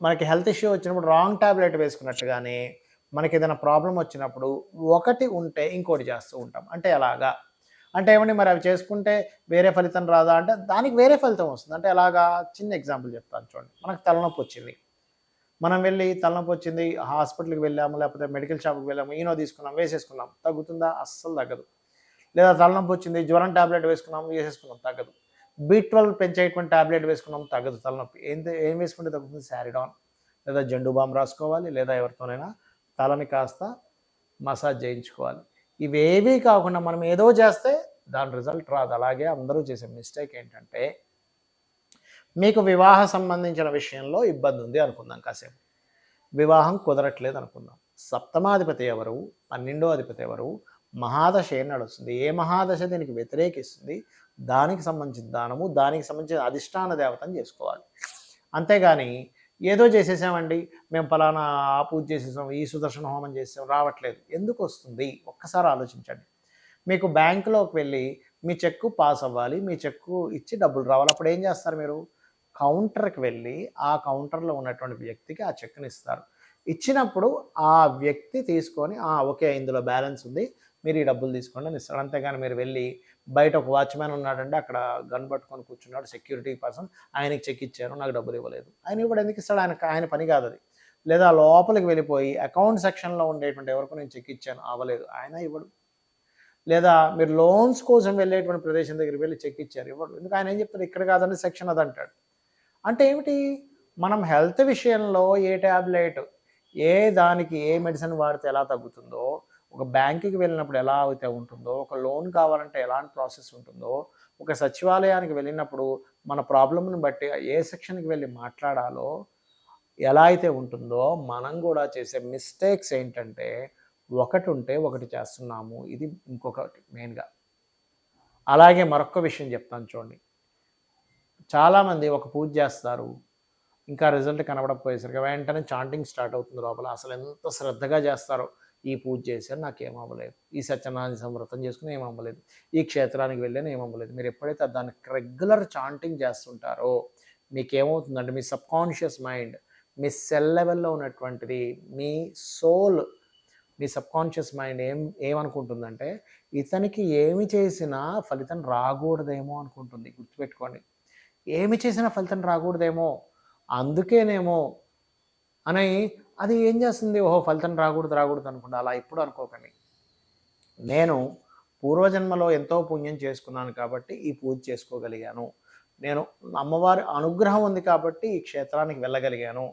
మనకి హెల్త్ ఇష్యూ వచ్చినప్పుడు రాంగ్ ట్యాబ్లెట్ వేసుకున్నట్టుగానే మనకి ఏదైనా ప్రాబ్లం వచ్చినప్పుడు ఒకటి ఉంటే ఇంకోటి చేస్తూ ఉంటాం. అంటే ఎలాగా అంటే ఏమండి, మరి అవి చేసుకుంటే వేరే ఫలితం రాదా అంటే దానికి వేరే ఫలితం వస్తుంది. అంటే ఎలాగా, చిన్న ఎగ్జాంపుల్ చెప్తాను చూడండి. మనకు తలనొప్పి వచ్చింది, మనం వెళ్ళి తలనొప్పి వచ్చింది హాస్పిటల్కి వెళ్ళాము, లేకపోతే మెడికల్ షాప్కి వెళ్ళాము, ఈనో తీసుకున్నాం, వేసేసుకున్నాం, తగ్గుతుందా? అస్సలు తగ్గదు. లేదా తలనొప్పి వచ్చింది, జ్వరం ట్యాబ్లెట్ వేసుకున్నాం, వేసేసుకున్నాం, తగ్గదు. B12 పెంచేటువంటి ట్యాబ్లెట్ వేసుకున్నాం, తగ్గదు తలనొప్పి. ఏం వేసుకుంటే తగ్గుతుంది? శారిడాన్ లేదా జండు బామ్ రాసుకోవాలి, లేదా ఎవరితోనైనా తలని కాస్త మసాజ్ చేయించుకోవాలి. ఇవేవీ కాకుండా మనం ఏదో చేస్తే దాని రిజల్ట్ రాదు. అలాగే అందరూ చేసే మిస్టేక్ ఏంటంటే, మీకు వివాహ సంబంధించిన విషయంలో ఇబ్బంది ఉంది అనుకుందాం, కాసేపు వివాహం కుదరట్లేదు అనుకుందాం. సప్తమాధిపతి ఎవరు, 12వ అధిపతి ఎవరు, మహాదశ ఏం నడుస్తుంది, ఏ మహాదశ దీనికి వ్యతిరేకిస్తుంది, దానికి సంబంధించిన దానము, దానికి సంబంధించిన అధిష్టాన దేవతను చేసుకోవాలి. అంతేగాని ఏదో చేసేసామండి, మేము ఫలానా ఆ పూజ చేసేసాం, ఈ సుదర్శన హోమం చేసాం, రావట్లేదు. ఎందుకు వస్తుంది ఒక్కసారి ఆలోచించండి. మీకు బ్యాంకులోకి వెళ్ళి మీ చెక్కు పాస్ అవ్వాలి, మీ చెక్కు ఇచ్చి డబ్బులు రావాలి. అప్పుడు ఏం చేస్తారు? మీరు కౌంటర్కి వెళ్ళి ఆ కౌంటర్లో ఉన్నటువంటి వ్యక్తికి ఆ చెక్ని ఇస్తారు. ఇచ్చినప్పుడు ఆ వ్యక్తి తీసుకొని ఓకే ఇందులో బ్యాలెన్స్ ఉంది, మీరు ఈ డబ్బులు తీసుకోండి అని ఇస్తారు. అంతేగాని మీరు వెళ్ళి బయట ఒక వాచ్మ్యాన్ ఉన్నాడంటే అక్కడ గన్ పట్టుకొని కూర్చున్నాడు, సెక్యూరిటీ పర్సన్, ఆయనకి చెక్ ఇచ్చారు, నాకు డబ్బులు ఇవ్వలేదు. ఆయన ఇవ్వడం ఎందుకు ఇస్తాడు? ఆయన పని కాదు అది. లేదా లోపలికి వెళ్ళిపోయి అకౌంట్ సెక్షన్లో ఉండేటువంటి ఎవరికి నేను చెక్ ఇచ్చాను, అవ్వలేదు, ఆయన ఇవ్వడు. లేదా మీరు లోన్స్ కోసం వెళ్ళేటువంటి ప్రదేశం దగ్గరికి వెళ్ళి చెక్ ఇచ్చారు, ఇవ్వడు. ఎందుకు? ఆయన ఏం చెప్తాడు, ఇక్కడ కాదండి సెక్షన్ అది అంటాడు. అంటే ఏమిటి, మనం హెల్త్ విషయంలో ఏ ట్యాబ్లెట్, ఏ దానికి ఏ మెడిసిన్ వాడితే ఎలా తగ్గుతుందో, ఒక బ్యాంకుకి వెళ్ళినప్పుడు ఎలా అయితే ఉంటుందో, ఒక లోన్ కావాలంటే ఎలాంటి ప్రాసెస్ ఉంటుందో, ఒక సచివాలయానికి వెళ్ళినప్పుడు మన ప్రాబ్లమ్ని బట్టి ఏ సెక్షన్కి వెళ్ళి మాట్లాడాలో ఎలా అయితే ఉంటుందో, మనం కూడా చేసే మిస్టేక్స్ ఏంటంటే, ఒకటి ఉంటే ఒకటి చేస్తున్నాము. ఇది ఇంకొకటి మెయిన్గా. అలాగే మరొక విషయం చెప్తాను చూడండి. చాలామంది ఒక పూజ చేస్తారు, ఇంకా రిజల్ట్ కనబడకపోయేసరికి వెంటనే చాంటింగ్ స్టార్ట్ అవుతుంది లోపల. అసలు ఎంత శ్రద్ధగా చేస్తారో, ఈ పూజ చేశాను నాకేం అవ్వలేదు, ఈ సత్యనారాయణ సంవ్రతం చేసుకుని ఏం అవ్వలేదు, ఈ క్షేత్రానికి వెళ్ళాను ఏం అవ్వలేదు. మీరు ఎప్పుడైతే దానికి రెగ్యులర్ చాంటింగ్ చేస్తుంటారో మీకేమవుతుందంటే, మీ సబ్కాన్షియస్ మైండ్, మీ సెల్ లెవెల్లో ఉన్నటువంటిది, మీ సోల్, మీ సబ్కాన్షియస్ మైండ్ ఏమనుకుంటుందంటే, ఇతనికి ఏమి చేసినా ఫలితం రాకూడదేమో అనుకుంటుంది. గుర్తుపెట్టుకోండి, ఏమి చేసినా ఫలితం రాకూడదేమో, అందుకేనేమో అని అది ఏం చేస్తుంది, ఫలితం రాకూడదు అనుకుంటా. అలా ఎప్పుడు అనుకోకండి. నేను పూర్వజన్మలో ఎంతో పుణ్యం చేసుకున్నాను కాబట్టి ఈ పూజ చేసుకోగలిగాను, నేను అమ్మవారి అనుగ్రహం ఉంది కాబట్టి ఈ క్షేత్రానికి వెళ్ళగలిగాను,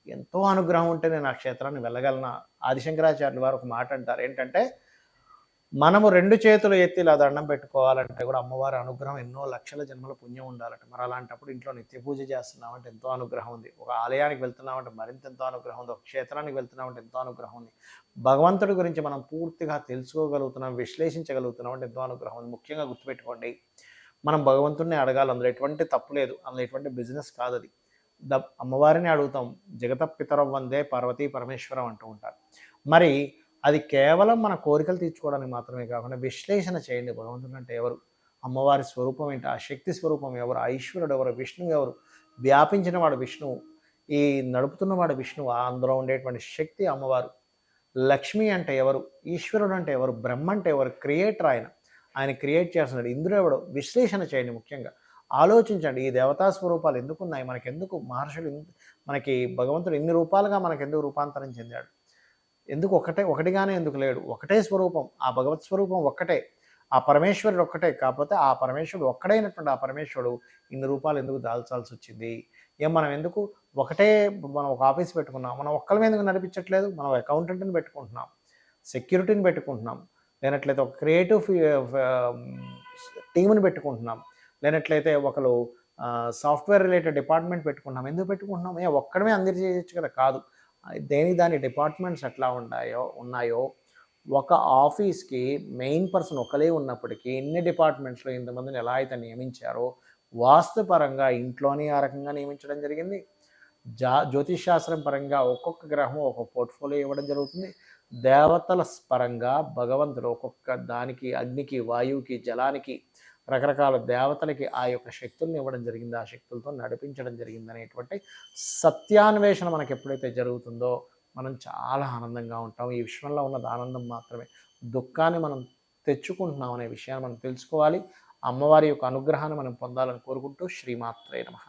ఎంతో అనుగ్రహం ఉంటే నేను ఆ క్షేత్రాన్ని వెళ్ళగలనా. ఆదిశంకరాచార్యులు వారు ఒక మాట అంటారు, ఏంటంటే, మనము 2 చేతులు ఎత్తి ఇలా దండం పెట్టుకోవాలంటే కూడా అమ్మవారి అనుగ్రహం ఎన్నో లక్షల జన్మల పుణ్యం ఉండాలట. మరి అలాంటప్పుడు ఇంట్లో నిత్య పూజ చేస్తున్నామంటే ఎంతో అనుగ్రహం ఉంది, ఒక ఆలయానికి వెళ్తున్నామంటే మరింత ఎంతో అనుగ్రహం ఉంది, ఒక క్షేత్రానికి వెళ్తున్నామంటే ఎంతో అనుగ్రహం ఉంది, భగవంతుడి గురించి మనం పూర్తిగా తెలుసుకోగలుగుతున్నాం, విశ్లేషించగలుగుతున్నాం అంటే ఎంతో అనుగ్రహం ఉంది. ముఖ్యంగా గుర్తుపెట్టుకోండి, మనం భగవంతుడిని అడగాలి, అందులో ఎటువంటి తప్పు లేదు, అందులో ఎటువంటి బిజినెస్ కాదు అది. అమ్మవారిని అడుగుతాం, జగత పితరం వందే పార్వతీ పరమేశ్వరం అంటూ ఉంటారు. మరి అది కేవలం మన కోరికలు తీర్చుకోవడానికి మాత్రమే కాకుండా విశ్లేషణ చేయండి. భగవంతుడు అంటే ఎవరు, అమ్మవారి స్వరూపం ఏంటి, ఆ శక్తి స్వరూపం ఎవరు, ఈశ్వరుడు ఎవరు, విష్ణువు ఎవరు, వ్యాపించిన వాడు విష్ణువు, ఈ నడుపుతున్నవాడు విష్ణువు, అందులో ఉండేటువంటి శక్తి అమ్మవారు. లక్ష్మి అంటే ఎవరు, ఈశ్వరుడు అంటే ఎవరు, బ్రహ్మ అంటే ఎవరు, క్రియేటర్ ఆయన ఆయన క్రియేట్ చేస్తున్నాడు. ఇందులో ఎవడో విశ్లేషణ చేయండి. ముఖ్యంగా ఆలోచించండి, ఈ దేవతా స్వరూపాలు ఎందుకున్నాయి, మనకెందుకు మహర్షులు, మనకి భగవంతుడు ఇన్ని రూపాలుగా మనకెందుకు రూపాంతరం చెందాడు, ఎందుకు ఒకటిగానే ఎందుకు లేడు, ఒకటే స్వరూపం, ఆ భగవత్ స్వరూపం ఒక్కటే, ఆ పరమేశ్వరుడు ఒక్కటే. కాకపోతే ఆ పరమేశ్వరుడు ఒక్కడైనటువంటి ఆ పరమేశ్వరుడు ఇన్ని రూపాలు ఎందుకు దాల్చాల్సి వచ్చింది, మనం ఎందుకు ఒకటే, మనం ఒక ఆఫీస్ పెట్టుకున్నాం, మనం ఒక్కరి ఎందుకు నడిపించట్లేదు, మనం అకౌంటెంట్ని పెట్టుకుంటున్నాం, సెక్యూరిటీని పెట్టుకుంటున్నాం, లేనట్లయితే ఒక క్రియేటివ్ టీంని పెట్టుకుంటున్నాం, లేనట్లయితే ఒకరు సాఫ్ట్వేర్ రిలేటెడ్ డిపార్ట్మెంట్ పెట్టుకుంటున్నాం. ఎందుకు పెట్టుకుంటున్నాం? ఒక్కడమే అందరి చేయొచ్చు కదా, కాదు. దాని డిపార్ట్మెంట్స్ ఎట్లా ఉన్నాయో ఒక ఆఫీస్కి మెయిన్ పర్సన్ ఒకలే ఉన్నప్పటికీ ఇన్ని డిపార్ట్మెంట్స్లో ఇంతమందిని ఎలా అయితే నియమించారో, వాస్తుపరంగా ఇంట్లోని ఆ రకంగా నియమించడం జరిగింది. జ్యోతిష్ శాస్త్రం పరంగా ఒక్కొక్క గ్రహం ఒక్కొక్క పోర్ట్ఫోలియో ఇవ్వడం జరుగుతుంది. దేవతల పరంగా భగవంతుడు ఒక్కొక్క దానికి, అగ్నికి, వాయువుకి, జలానికి, రకరకాల దేవతలకి ఆ యొక్క శక్తుల్ని ఇవ్వడం జరిగింది, ఆ శక్తులతో నడిపించడం జరిగింది అనేటువంటి సత్యాన్వేషణ మనకి ఎప్పుడైతే జరుగుతుందో మనం చాలా ఆనందంగా ఉంటాం. ఈ విశ్వంలో ఉన్నది ఆనందం మాత్రమే, దుఃఖాన్ని మనం తెచ్చుకుంటున్నాం అనే విషయాన్ని మనం తెలుసుకోవాలి. అమ్మవారి యొక్క అనుగ్రహాన్ని మనం పొందాలని కోరుకుంటూ శ్రీమాత్రే నమః.